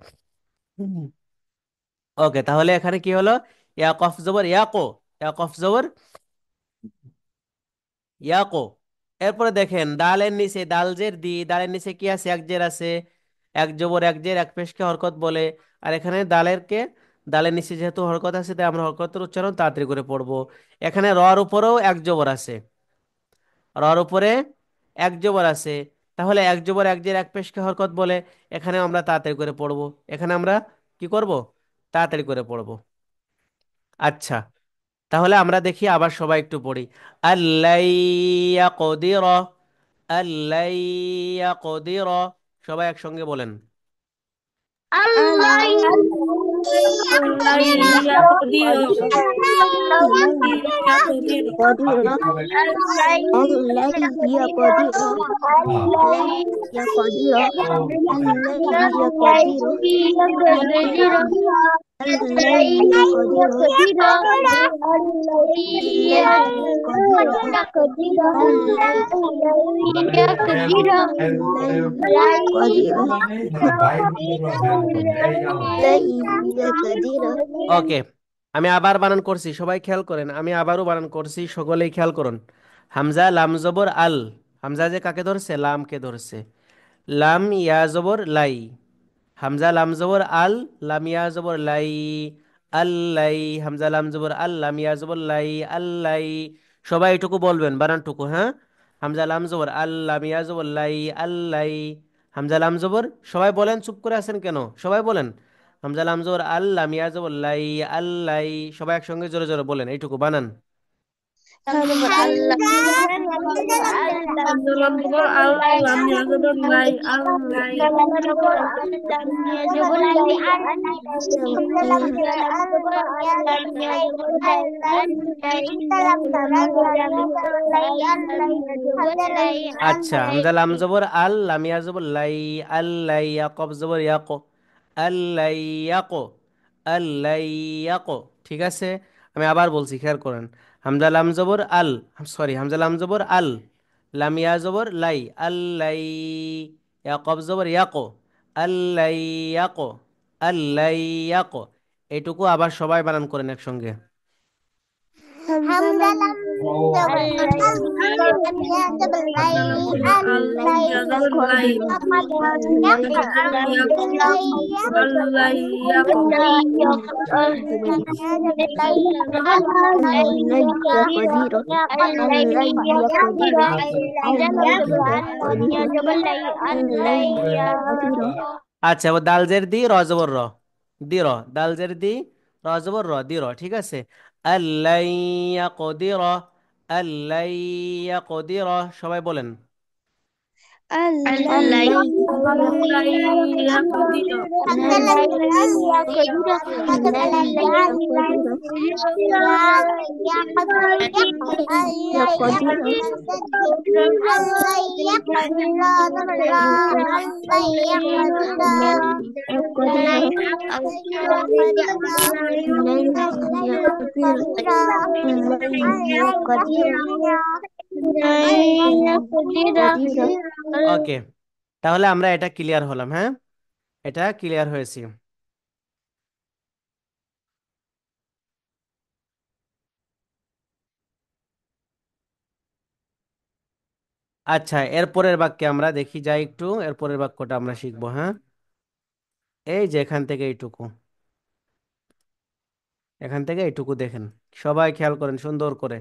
ওকে, তাহলে এখানে কি হলো? ইয়া কফ জবর ইয়াকো, ইয়া কফ জবর ইয়াকো। এরপরে দেখেন ডালের নিচে দাল জের দি, ডালের নিচে কি আছে? এক জের আছে। এক জবর এক জের এক পেশকে হরকত বলে। আর এখানে ডালের নিচে যেহেতু হরকত আছে তাই আমরা হরকতের উচ্চারণ তাড়াতাড়ি করে পড়বো। এখানে রর উপরেও এক জবর আছে, রর উপরে এক জবর আছে। তাহলে এক জবর এক জের এক পেশকে হরকত বলে। এখানে আমরা তাড়াতাড়ি করে পড়বো, এখানে আমরা কি করব? তাড়াতাড়ি করে পড়বো। আচ্ছা, তাহলে আমরা দেখি আবার সবাই একটু পড়ি। আল্লাইয়াকদির, আল্লাইয়াকদির, সবাই একসঙ্গে বলেন। আল্লাহ আল্লাহ ইয়াকদির, ইয়াকদির। ওকে, আমি আবার বানান করছি, সবাই খেয়াল করেন। আমি আবারও বানান করছি, সকলেই খেয়াল করুন। হামজা লাম জবর আল, হামজা যে কাকে ধরছে? লামকে ধরছে। লাম ইয়া জবর লাই, হামজা লাম জবর আল, লাম ইয়া জবর লাই, আল্লাই। হামজা লাম জবর আল, লাম ইয়া জবর লাই, আল্লাই। সবাই এটুকু বলবেন, বানানটুকু, হ্যাঁ? হামজা লাম জবর আল, লাম ইয়া জবর লাই, আল্লাই। হামজা লাম জবর, সবাই বলেন, চুপ করে আছেন কেন? সবাই বলেন হামজা লাম জবর আল, লাম ইয়া জবর লাই, আল্লাই। সবাই একসঙ্গে জোরে জোরে বলেন, এইটুকু বানান। আল্লাহ জবর আল্লাহ মিয়া জবর লাই, আল্লাহ। আচ্ছা, হামজা লাম জবর আল, লাম ইয়া জবর লাই, আল্লাই। ইয়া কফ জবর ইয়াকো, আল্লাই ইয়াকো, আল্লাই ইয়াকো। ঠিক আছে, আমি আবার বলছি, খেয়াল করেন। হামজা লাম জবর আল, সরি, হামজা লাম জবর আল, লাম ইয়া জবর লাই, আল্লাই। ইয়া কফ জবর ইয়াকো, আল্লাই ইয়াকো, আল্লাই ইয়াকো। এইটুকু আবার সবাই বানান করেন একসঙ্গে। আল্লাহ জবর আল্লাহ মিয়া জবর লাই, ইয়াকো, আল্লাহ ইয়াকো। আচ্ছা, ও দাল জের দি র জবর র, দি র, দাল জের দি র জবর র, দি র। ঠিক আছে, আল্লাইয়া কদির, আল্লাইয়া কদির, সবাই বলেন। আল্লাহ ইয়াকদির, ওকে, তাহলে আমরা এটা ক্লিয়ার হলাম, হ্যাঁ? এটা ক্লিয়ার হয়েছি। আচ্ছা, এরপরের বাক্যে আমরা দেখি যাই একটু, এরপরের বাক্যটা আমরা শিখবো, হ্যাঁ? এই যে এখান থেকে এইটুকু, এখান থেকে এইটুকু দেখেন, সবাই খেয়াল করেন সুন্দর করে।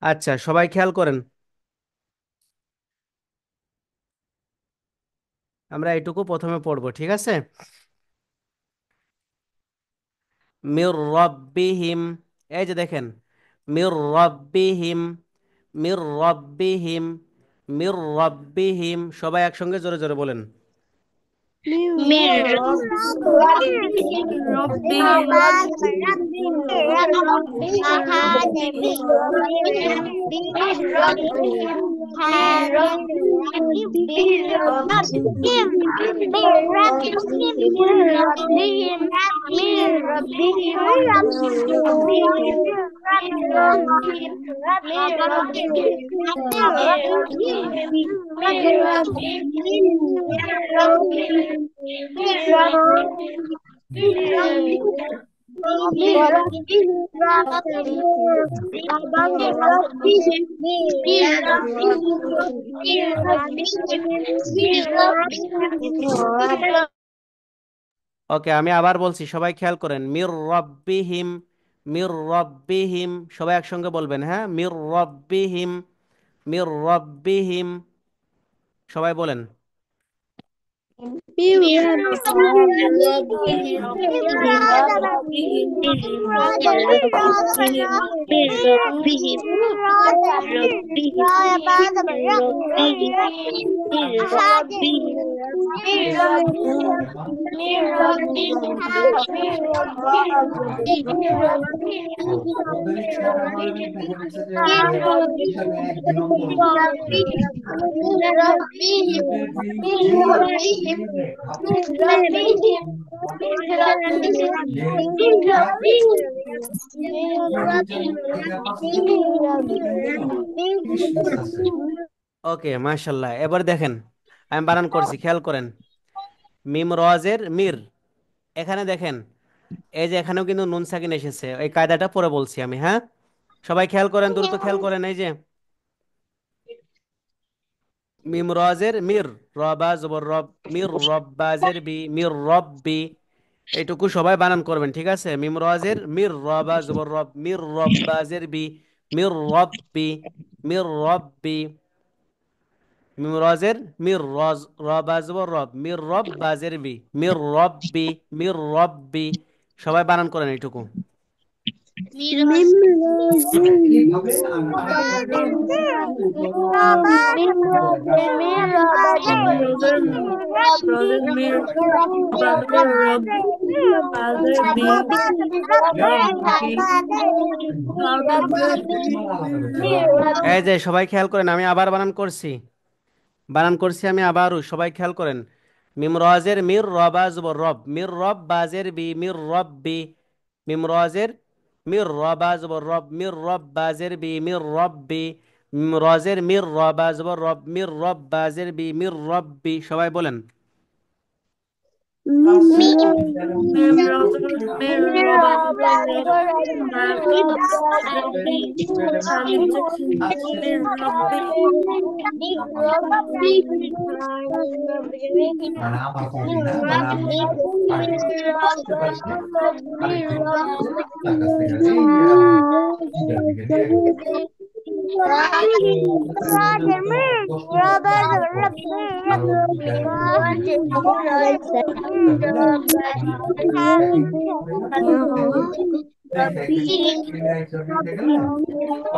আচ্ছা, সবাই খেয়াল করেন, আমরা এইটুকু প্রথমে পড়বো, ঠিক আছে? মির রব্বিহিম, এই যে দেখেন, মির রব্বিহিম, মির রব্বিহিম, মির রব্বিহিম, সবাই একসঙ্গে জোরে জোরে বলেন। Mir من Rabbihim ربهم Rabbihim Rabbihim Rabbihim ওকে, আমি আবার বলছি, সবাই খেয়াল করেন, মির রব্বিহিম, মির রব্বিহিম, সবাই একসঙ্গে বলবেন, হ্যাঁ, মির রব্বিহিম, মির রব্বিহিম, সবাই বলেন। ওকে, মাশাল্লাহ। এবার দেখেন, আমি বানান করছি, খেয়াল করেন, মিম রজের মির, এখানে দেখেন, এই যে এখানেও কিন্তু নুন সাকিন এসেছে, এই কায়দাটা পরে বলছি আমি, হ্যাঁ, সবাই খেয়াল করেন, দ্রুত খেয়াল করেন, এই যে মিম রজের মির, রবা জবর রব, মির রব্বাজের বি, মির রব্বি, এইটুকু সবাই বানান করবেন, ঠিক আছে? মিম রজের মির, রবা জবর রব, মির রব্বাজের বি, মির রব্বি, মির রব্বি, মিম রজের মির, রজ, রবা জবর রব, মির রব্বাজের বি, মির রব্বি, মির রব্বি, সবাই বানান করেন এইটুকু। এই যে সবাই খেয়াল করেন, আমি আবার বানান করছি, বানান করছি আমি আবারও, সবাই খেয়াল করেন, মিম রজের মির, রবা জবর রব, মির রব বাজের বি, মির রব্বি, মিম রজের মির, রবা জবর রব, মির রব বাজের বি, মির রব্বি, মিম রজের মির, রবা জবর রব, মির রব বাজের বি, মির রব্বি, সবাই বলেন।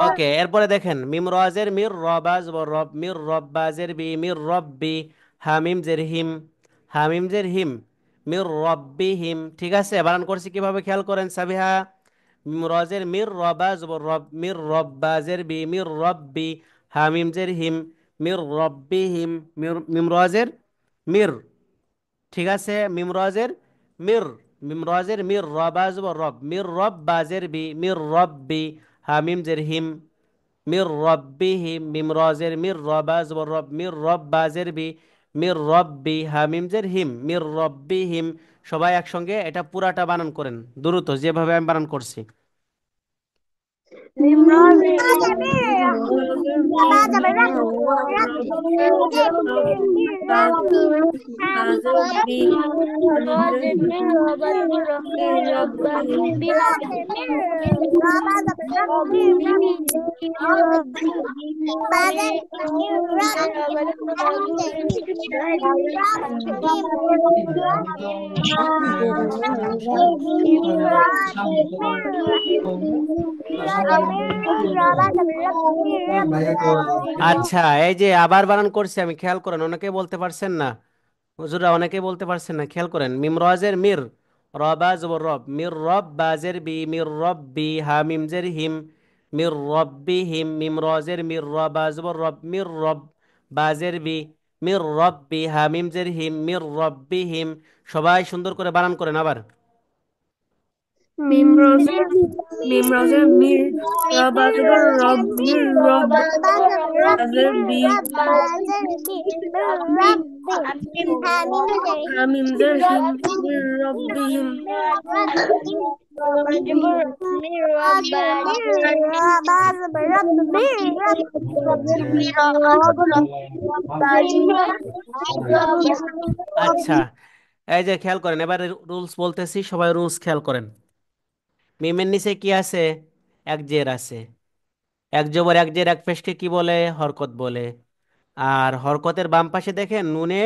ওকে, এরপরে দেখেন, মিম রজের মির, রবাজ ও রব, মির রব্বাজের বি, মির রব্বি, হামিম জের হিম, হামিম জের হিম, মির রব্বি হিম, ঠিক আছে? বানান করছি কিভাবে খেয়াল করেন সাবিহা, মিম রজের মির, রবাজ ও রব, মির রব্বাজের বি, মির রব্বি, হামিম জের হিম, মির রব্বি হিম, মিম রজের মির, ঠিক আছে? মিম রজের মির, মিম রজের মির, রবাজ ও রব, মির রব বাজের বি, মির রব্বি, হামিম জের হিম, মির রব্বিহিম, মিম রজের মির, রবাজ ও রব, মির রব বাজের বি, মির রব্বি, হামিম জের হিম, মির রব্বিহিম, সবাই একসঙ্গে এটা পুরাটা বানান করেন দ্রুত, যেভাবে আমি বানান করছি। আচ্ছা, এই যে আবার বানান করছি আমি, খেয়াল করেন, অনেকে বলতে পারছেন না, হুজুরা অনেকেই বলতে পারছেন না, খেয়াল করেন। মিম রজের মির, রবা জবর রব, মির রব বাজের বি, মির রব বি, হা মিম জের হিম, মির রব্বি হিম, মিম রজের মির, রবা জবর রব, মির রব বাজের বি, মির রব্বি, হা মিম জের হিম, মির রব্বি হিম। সবাই সুন্দর করে বানান করেন আবার। মিম রোজের মিম রোজের মির, রবা জবর রব, মির রব বাজের বি, হামিম জের হিম, মির রব্বিহিম। আচ্ছা, এই যে খেয়াল করেন, এবার রুলস বলতেছি, সবাই রুলস খেয়াল করেন। মিমের নিচে কি আছে? এক জের আছে। এক জবর এক জের এক পেশকে কি বলে? হরকত বলে। আর হরকতের বাম পাশে দেখেন নুনে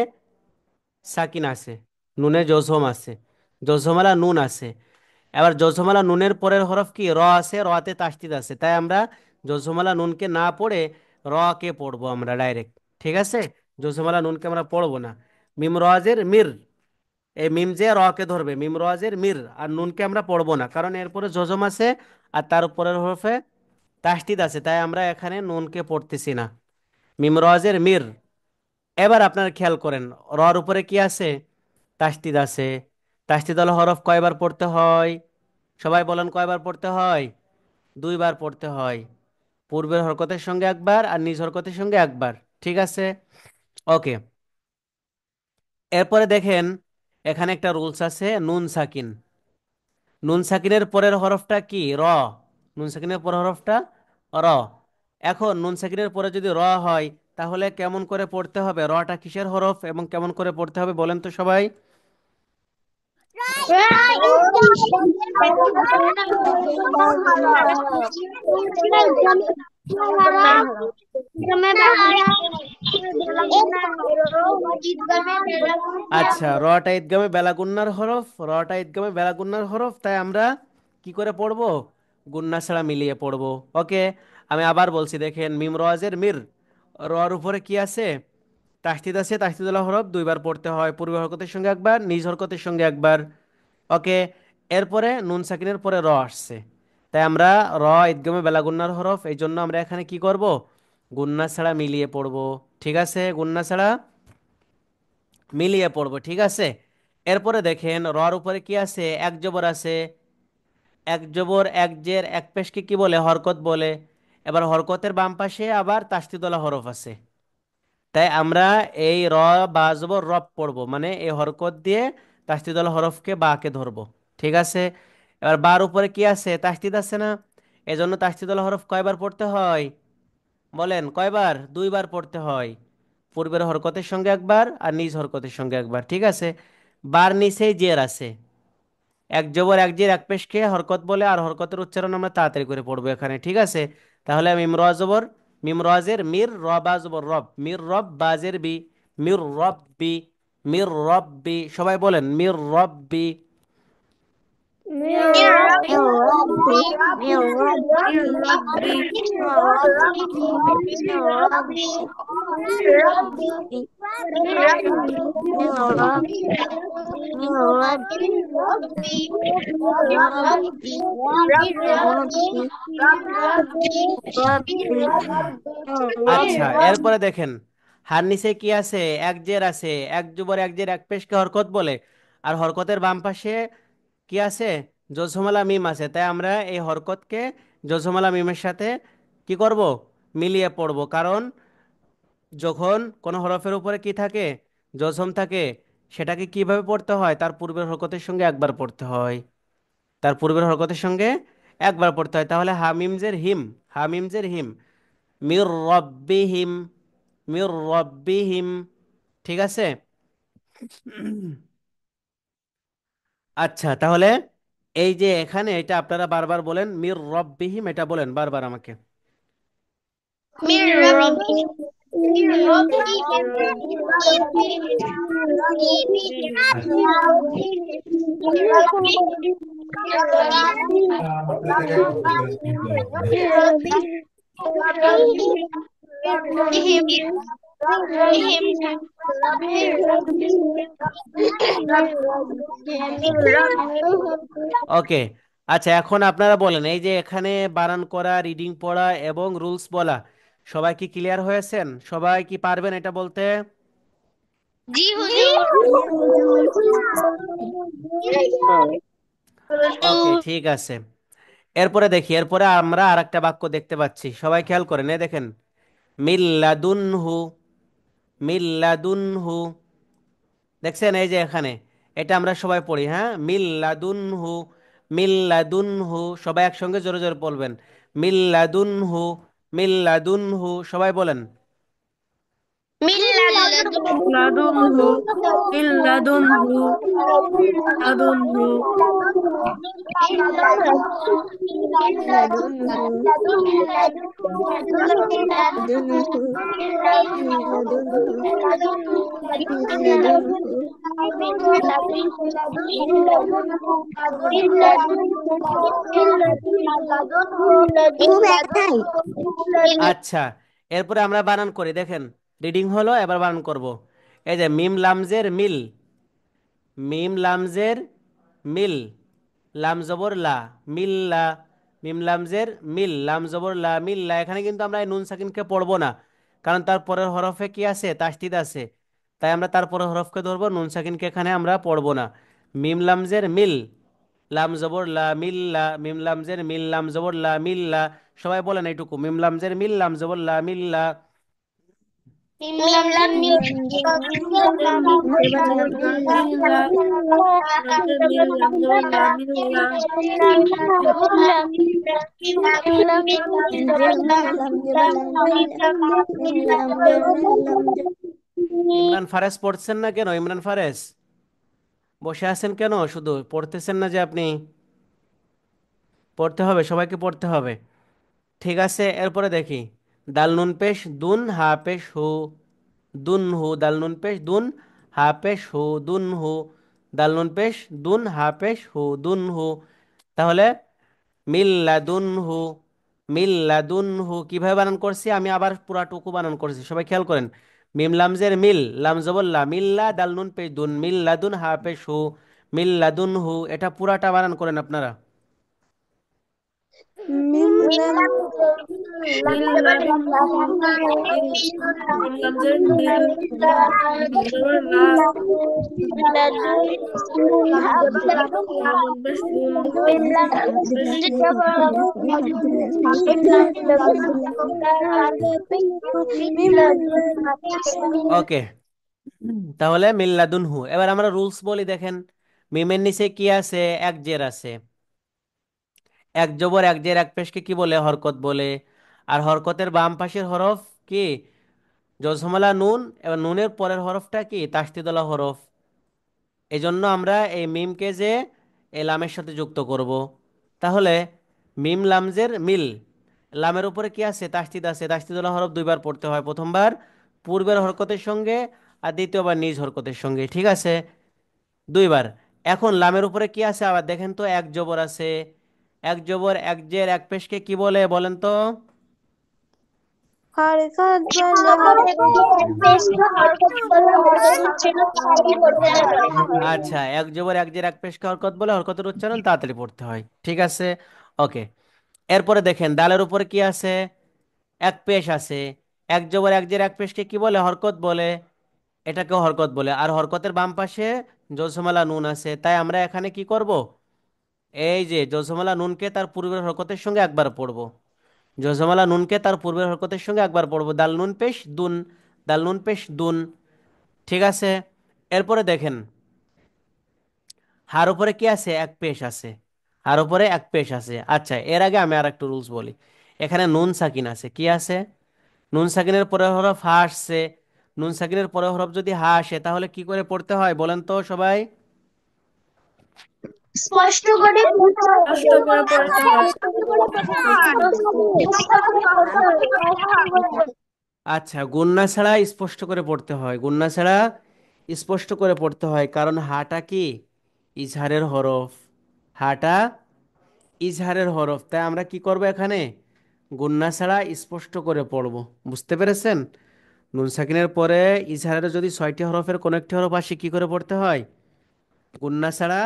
সাকিন আছে, নুনে জজম আছে, জজমালা নুন আছে। এবার জজমালা নুনের পরের হরফ কি? র আছে, রতে তাসদিদ আছে, তাই আমরা জজমালা নুনকে না পড়ে র কে পড়বো আমরা ডাইরেক্ট। ঠিক আছে, জজমালা নুনকে আমরা পড়বো না। মিম রাজের মির, এই মিম যে র কে ধরবে, মিম রাজের মির, আর নুনকে আমরা পড়বো না, কারণ এরপরে জজম আছে আর তার উপরের হরফে তাসদিদ আছে, তাই আমরা এখানে নুনকে পড়তেছি না। মিম রাজের মির। এবার আপনারা খেয়াল করেন, রর উপরে কি আছে? তাসদিদ আছে। তাসদিদ আল হরফ কয়বার পড়তে হয়? সবাই বলেন, কয়বার পড়তে হয়? দুইবার পড়তে হয়। পূর্বের হরকতের সঙ্গে একবার আর নিজ হরকতের সঙ্গে একবার। ঠিক আছে, ওকে। এরপরে দেখেন, এখানে একটা রুলস আছে, নুন সাকিন। নুন সাকিনের পরের হরফটা কি? র। নুন সাকিনের পরের হরফটা র। এখন নুন সাকিনের পরে যদি র হয়, তাহলে কেমন করে পড়তে হবে? রটা কিসের হরফ এবং কেমন করে পড়তে হবে বলেন তো সবাই। আচ্ছা, রটা ঈদগামে বেলাগুন্নার হরফ, রটা ঈদগামে বেলাগুন্নার হরফ, তাই আমরা কি করে পড়বো? গুন্না ছাড়া মিলিয়ে পড়বো। ওকে, আমি আবার বলছি, দেখেন, মিম রাজের মির, রর উপরে কি আছে? তাসদিদ আছে, তাসদিদুল্লাহ হরফ দুইবার পড়তে হয়, পূর্ব হরকতের সঙ্গে একবার, নিজ হরকতের সঙ্গে একবার। ওকে, এরপরে নুন সাকিনের পরে র আসছে, তাই আমরা র ঈদগামে বেলাগুন্নার হরফ, এই জন্য আমরা এখানে কি করব? গুন্না ছাড়া মিলিয়ে পড়বো। ঠিক আছে, গুন্না ছাড়া মিলিয়ে পড়বো। ঠিক আছে, এরপরে দেখেন, রর উপরে কি আছে? এক জবর আছে। এক জবর এক জের এক পেশকে কি বলে? হরকত বলে। এবার হরকতের বাম পাশে আবার তাসদিদওয়ালা হরফ আছে, তাই আমরা এই র বা জবর রব পড়বো, মানে এই হরকত দিয়ে তাসদিদওয়ালা হরফকে বাকে ধরবো। ঠিক আছে, এবার বার উপরে কি আছে? তাসদিদ আছে না, এজন্য তাসদিদওয়ালা হরফ কয়বার পড়তে হয় বলেন? কয়বার? দুইবার পড়তে হয়, পূর্বের হরকতের সঙ্গে একবার আর নিজ হরকতের সঙ্গে একবার। ঠিক আছে, বার নিচেই জের আছে। এক জবর এক জের এক পেশকে হরকত বলে, আর হরকতের উচ্চারণ আমরা তাড়াতাড়ি করে পড়বো এখানে। ঠিক আছে, তাহলে মিম র জবর, মিম রজের মির, র বা জবর রব, মির রব বাজের বি, মির রব বি, মির রব বি। সবাই বলেন, মির রব বি। আচ্ছা, এরপরে দেখেন, হার নিচে কি আছে? এক জের আছে। এক জবর এক জের এক পেশকে হরকত বলে, আর হরকতের বাম পাশে কি আছে? জজমালা মিম আছে, তাই আমরা এই হরকতকে জজমালা মিমের সাথে কি করব? মিলিয়ে পড়ব, কারণ যখন কোনো হরফের উপরে কি থাকে? জজম থাকে, সেটাকে কিভাবে পড়তে হয়? তার পূর্বের হরকতের সঙ্গে একবার পড়তে হয়, তার পূর্বের হরকতের সঙ্গে একবার পড়তে হয়। তাহলে হামিম জের হিম, হামিম জের হিম, মির রব্বিহিম, মির রব্বিহিম। ঠিক আছে। আচ্ছা তাহলে এই যে এখানে এটা আপনারা বারবার বলেন, মির রব্বিহিম, এটা বলেন বারবার আমাকে। মির রাব্বিহিম মির রাব্বিহিম মির রাব্বিহিম রাব্বিহিম রাব্বিহিম রাব্বিহিম রাব্বিহিম রাব্বিহিম ওকে। আচ্ছা এখন আপনারা বলেন, এই যে এখানে বানান করা, রিডিং পড়া এবং রুলস বলা, সবাই কি ক্লিয়ার হয়েছেন? সবাই কি পারবেন এটা বলতে? জি হুজুর। ওকে ঠিক আছে। এরপরে দেখি, এরপরে আমরা আরেকটা বাক্য দেখতে পাচ্ছি, সবাই খেয়াল করেন, এই দেখেন, মিল্লাদুনহু, মিল্লাদুনহু। দেখছেন এই যে এখানে, এটা আমরা সবাই পড়ি, হ্যাঁ, মিল্লাদুনহু, মিল্লাদুনহু, সবাই একসঙ্গে জোরে জোরে বলবেন, মিল্লাদুনহু, মিল্লাদুনহু, সবাই বলেন। লাদুনহু, মিন লাদুনহু, লাদুনহু। আচ্ছা এরপরে আমরা বানান করি, দেখেন, রিডিং হলো, এবার বানান করব। এই যে মিম লামজের মিল, মিম লামজের মিল, লাম জবর লা, মিল্লা, মিম লামজের মিল, লাম জবর লা, মিল্লা। এখানে কিন্তু আমরা এই নুন সাকিনকে পড়বো না, কারণ তার পরের হরফে কি আছে, তাসদিদ আছে, তাই আমরা তার পরের হরফকে ধরবো, নুন সাকিনকে এখানে আমরা পড়বো না। মিম লামজের মিল, লাম জবর লা, মিল্লা, মিম লামজের মিল, লাম জবর লা, মিল্লা। সবাই বলেন এইটুকু, মিম লামজের মিল, লাম জবর লা, মিল্লা। মিমলাম মিম মিল্লা, লামজের মিল, লামজবুল্লাহ, মিল্লা। ইমরান ফারেজ পড়ছেন না কেন? ইমরান ফারেজ বসে আছেন কেন? শুধু পড়তেছেন না যে আপনি? পড়তে হবে, সবাইকে পড়তে হবে। ঠিক আছে, এরপরে দেখি, দাল নুন পেশ দুন হা পেশ হু, দুন হু, দাল নুন পেশ দুন হা পেশ হু, দুন হু, দাল নুন পেশ দুন হা পেশ হু, দুন হু। তাহলে মিল্লাদুনহু, মিল্লাদুনহু কিভাবে বানান করছি, আমি আবার পুরাটুকু বানান করছি, সবাই খেয়াল করেন। মিম লামজের মিল, লাম জবল্লা, মিল্লা, দাল নুন পেশ দুন, মিল্লাদুন হা পেশ হু, মিল্লাদুনহু, এটা পুরাটা বানান করেন আপনারা। মিন লাদুনহু, মিন মিন লামজের মিল, লামজবর লা, লামুন পেশ লুন, লামুন পেশ ওকে, তাহলে মিল্লাদুনহু। এবার আমরা রুলস বলি, দেখেন, মিমের নিচে কি আছে, এক জের আছে, এক জবর এক জের এক পেশকে কি বলে, হরকত বলে। আর হরকতের বাম পাশের হরফ কি, জজমলা নুন, এবার নুনের পরের হরফটা কি, তাসদিদওয়ালা হরফ। এজন্য আমরা এই মিমকে যে এই লামের সাথে যুক্ত করব। তাহলে মিম লামজের মিল, লামের উপরে কি আছে, তাসদিদ আছে, তাসদিদওয়ালা হরফ দুইবার পড়তে হয়, প্রথমবার পূর্বের হরকতের সঙ্গে আর দ্বিতীয়বার নিজ হরকতের সঙ্গে, ঠিক আছে, দুইবার। এখন লামের উপরে কি আছে আবার দেখেন তো, এক জবর আছে, এক জবর এক জের এক পেশকে কি বলে বলেন তো? আচ্ছা, এক জবর এক জের এক পেশকে হরকত বলে, হরকতের উচ্চারণ তাড়াতাড়ি পড়তে হয়, ঠিক আছে, ওকে। এরপরে দেখেন দালের উপরে কি আছে, এক পেশ আছে, এক জবর এক জের এক পেশকে কি বলে, হরকত বলে, এটাকেও হরকত বলে। আর হরকতের বাম পাশে জজমালা নুন আছে, তাই আমরা এখানে কি করব, এই যে জজমালা নুনকে তার পূর্বের হরকতের সঙ্গে একবার পড়বো, জজমালা নুনকে তার পূর্বের হরকতের সঙ্গে একবার পড়বো, দাল নুন পেশ দুন, দাল নুন পেশ দুন, ঠিক আছে। এরপরে দেখেন হার উপরে কি আছে, এক পেশ আছে, আর উপরে এক পেশ আছে। আচ্ছা, এর আগে আমি আর একটু রুলস বলি। এখানে নুন সাকিন আছে, কি আছে? নুন সাকিনের পরে হরফ হা আসছে। নুন সাকিনের পরে হরফ যদি হা আসে তাহলে কি করে পড়তে হয় বলেন তো সবাই? স্পষ্ট করে পড়তে হবে। কষ্ট করে পড়তে হয়। স্পষ্ট করে পড়তে হয়। স্পষ্ট করে পড়তে হবে। আচ্ছা, গুন্না ছাড়া স্পষ্ট করে পড়তে হয়, গুন্না ছাড়া স্পষ্ট করে পড়তে হয়, কারণ হাটা কি ইজহারের হরফ। হাটা ইজহারের হরফ, তাই আমরা কি করব এখানে গুন্না ছাড়া স্পষ্ট করে পড়ব। বুঝতে পেরেছেন? নুন সাকিনের পরে ইজহারের যদি 6টি হরফের কোনো একটি হরফ আসে কি করে পড়তে হয়? গুন্না ছাড়া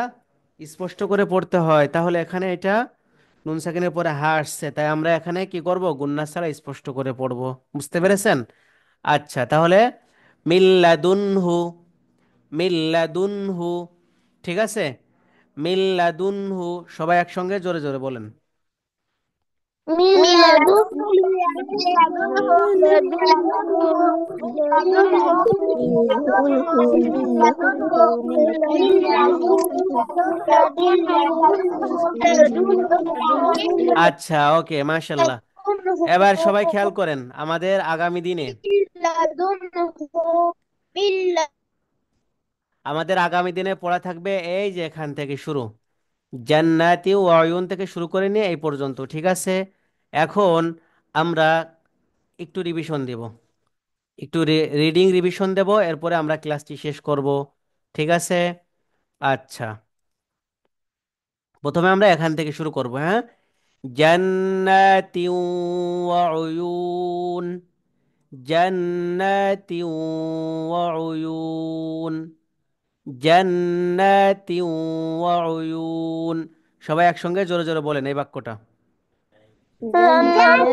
স্পষ্ট করে পড়তে হয়। তাহলে এখানে এটা নুন সাকিনের পরে হা আসছে, তাই আমরা এখানে কি করব গুন্না ছাড়া স্পষ্ট করে পড়ব। বুঝতে পেরেছেন? আচ্ছা, তাহলে মিল্লাদুনহু, মিল্লাদুনহু, ঠিক আছে? মিল্লাদুনহু, সবাই একসঙ্গে জোরে জোরে বলেন। মিল্লাদুন মিল্লাদুন মিল্লাদুন আচ্ছা, ওকে, মাশাল্লাহ। এবার সবাই খেয়াল করেন আমাদের আগামী দিনে, আমাদের আগামী দিনে পড়া থাকবে এই যে এখান থেকে শুরু, জান্নাতি ও অয়ুন থেকে শুরু করে নিয়ে এই পর্যন্ত, ঠিক আছে? এখন আমরা একটু রিভিশন দেব, একটু রিডিং রিভিশন দেব, এরপরে আমরা ক্লাসটি শেষ করব, ঠিক আছে? আচ্ছা, প্রথমে আমরা এখান থেকে শুরু করব, হ্যাঁ। জান্নাতি ওয়া উয়ুন, জান্নাতি ওয়া উয়ুন, জান্নাতি ওয়া উয়ুন। সবাই একসঙ্গে জোরে জোরে বলেন এই বাক্যটা। جنات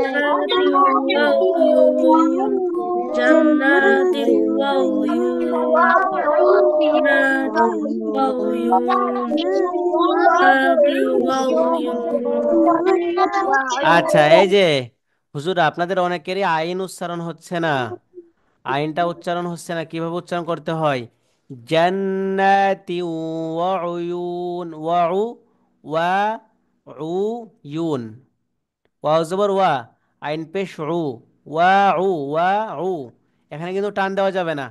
وعيون جنات وعيون جنات وعيون جنات وعيون আচ্ছা, এই যে হুজুর, আপনাদের অনেকেরই আইন উচ্চারণ হচ্ছে না, আইনটা উচ্চারণ হচ্ছে না, কিভাবে উচ্চারণ করতে হয়? জান্নাতি ওয়া উয়ুন, ওয়াউ ওয়া উয়ুন, ওয়াও জবর ওয়া, আইন পেশ উ, ওয়া ওয়া উ। এখানে কিন্তু টান দেওয়া যাবে না,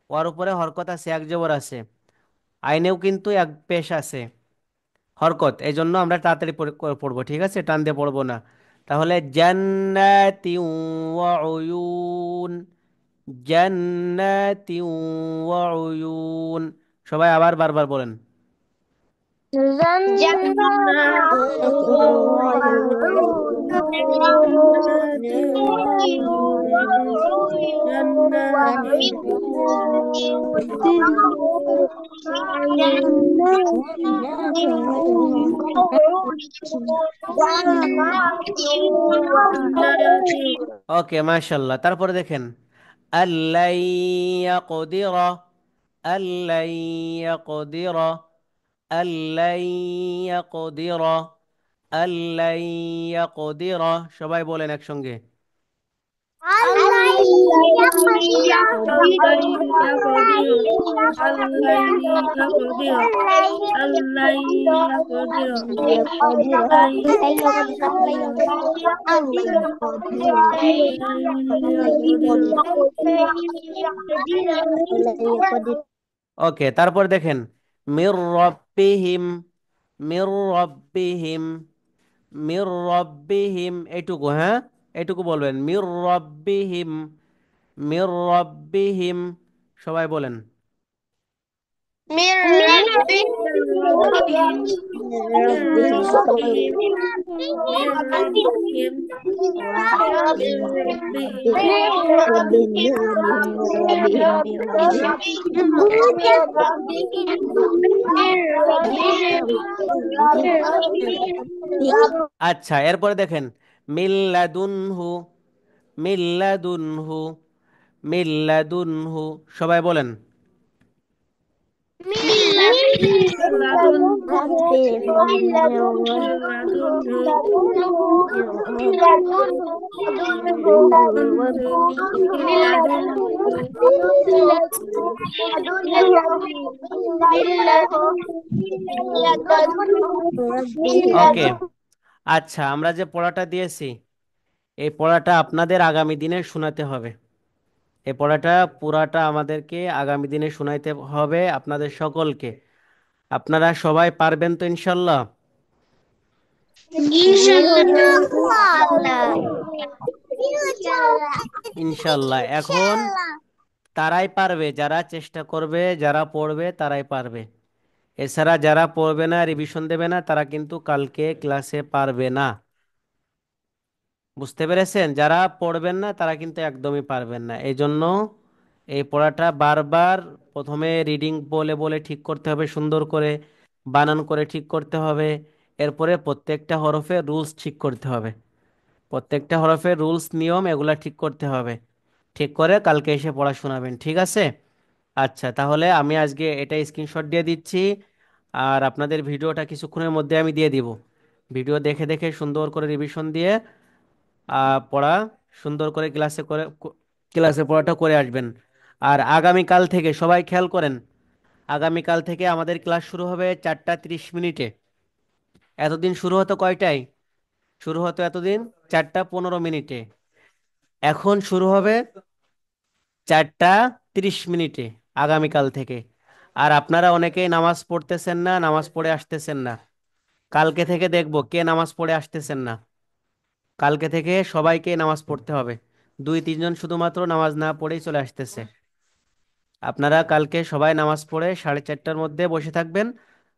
ওয়ার উপরে হরকত আছে, এক জবর আছে। আইনেও কিন্তু এক পেশ আছে, হরকত, এই জন্য আমরা তাড়াতাড়ি পড়বো, ঠিক আছে? টান দিয়ে পড়বো না। তাহলে জান্নাতি ওয়া উয়ুন, জান্নাতি ওয়া উয়ুন। সবাই আবার বারবার বলেন। جنات وعيون جنات وعيون جنات جنات ওকে, মাশাল্লাহ। তারপরে দেখেন, আল্লাই ইয়াকদিরা, আল্লাই ইয়াকদিরা, আল্লাই ইয়াকদিরা, আল্লাই ইয়াকদিরা। সবাই বলেন একসঙ্গে। الله يقدر الله يقدر الله يقدر الله يقدر ওকে, তারপর দেখেন, মির রব্বিহিম, মির রব্বিহিম, মির রব্বিহিম, এইটুকু, হ্যাঁ, এইটুকু বলবেন, মির রব্বিহিম, মির রব্বিহিম। সবাই বলেন। ربهم من ربهم من ربهم من ربهم আচ্ছা, এরপরে দেখেন, মিল্লাদুনহু, মিল্লাদুনহু, মিল্লাদুনহু। সবাই বলেন। লাদুনহু মিন লাদুনহু মিন লাদুনহু ওকে, আচ্ছা, আমরা যে পড়াটা দিয়েছি এই পড়াটা আপনাদের আগামী দিনে শোনাতে হবে। এই পড়াটা পুরাটা আমাদেরকে আগামী দিনে শোনাইতে হবে আপনাদের সকলকে। আপনারা সবাই পারবেন তো ইনশাল্লাহ? ইনশাল্লাহ। এখন তারাই পারবে যারা চেষ্টা করবে, যারা পড়বে তারাই পারবে। এছাড়া যারা পড়বে না, রিভিশন দেবে না, তারা কিন্তু কালকে ক্লাসে পারবে না। বুঝতে পেরেছেন? যারা পড়বেন না তারা কিন্তু একদমই পারবেন না। এই জন্য এই পড়াটা বারবার প্রথমে রিডিং বলে বলে ঠিক করতে হবে, সুন্দর করে বানান করে ঠিক করতে হবে। এরপরে প্রত্যেকটা হরফে রুলস ঠিক করতে হবে, প্রত্যেকটা হরফের রুলস নিয়ম এগুলা ঠিক করতে হবে। ঠিক করে কালকে এসে পড়া শোনাবেন, ঠিক আছে? আচ্ছা, তাহলে আমি আজকে এটা স্ক্রিনশট দিয়ে দিচ্ছি। আর আপনাদের ভিডিওটা কিছুক্ষণের মধ্যে আমি দিয়ে দিব। ভিডিও দেখে দেখে সুন্দর করে রিভিশন দিয়ে পড়া সুন্দর করে ক্লাসে পড়াটা করে আসবেন। আর আগামীকাল থেকে সবাই খেয়াল করেন, আগামীকাল থেকে আমাদের ক্লাস শুরু হবে 4টা 30 মিনিটে। এতদিন শুরু হতো কয়টায়? শুরু হতো এতদিন 4টা 15 মিনিটে। এখন শুরু হবে 4টা 30 মিনিটে আগামীকাল থেকে। আর আপনারা অনেকেই নামাজ পড়তেছেন না, নামাজ পড়ে আসতেছেন না। কালকে থেকে দেখবো কে নামাজ পড়ে আসতেছেন না। কালকে থেকে সবাইকে নামাজ পড়তে হবে। 2-3 জন শুধুমাত্র নামাজ না পড়েই চলে আসতেছে। আপনারা কালকে সবাই নামাজ পড়ে 4:30টার মধ্যে বসে থাকবেন।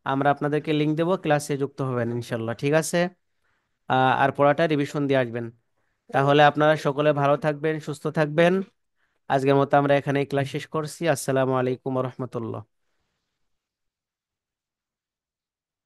আমরা আপনাদেরকে লিংক দেবো, ক্লাসে যুক্ত হবেন ইনশাল্লাহ, ঠিক আছে? আর পড়াটা রিভিশন দিয়ে আসবেন। তাহলে আপনারা সকলে ভালো থাকবেন, সুস্থ থাকবেন। আজকের মতো আমরা এখানেই ক্লাস শেষ করছি। আসসালামু আলাইকুম রহমতুল্লাহ।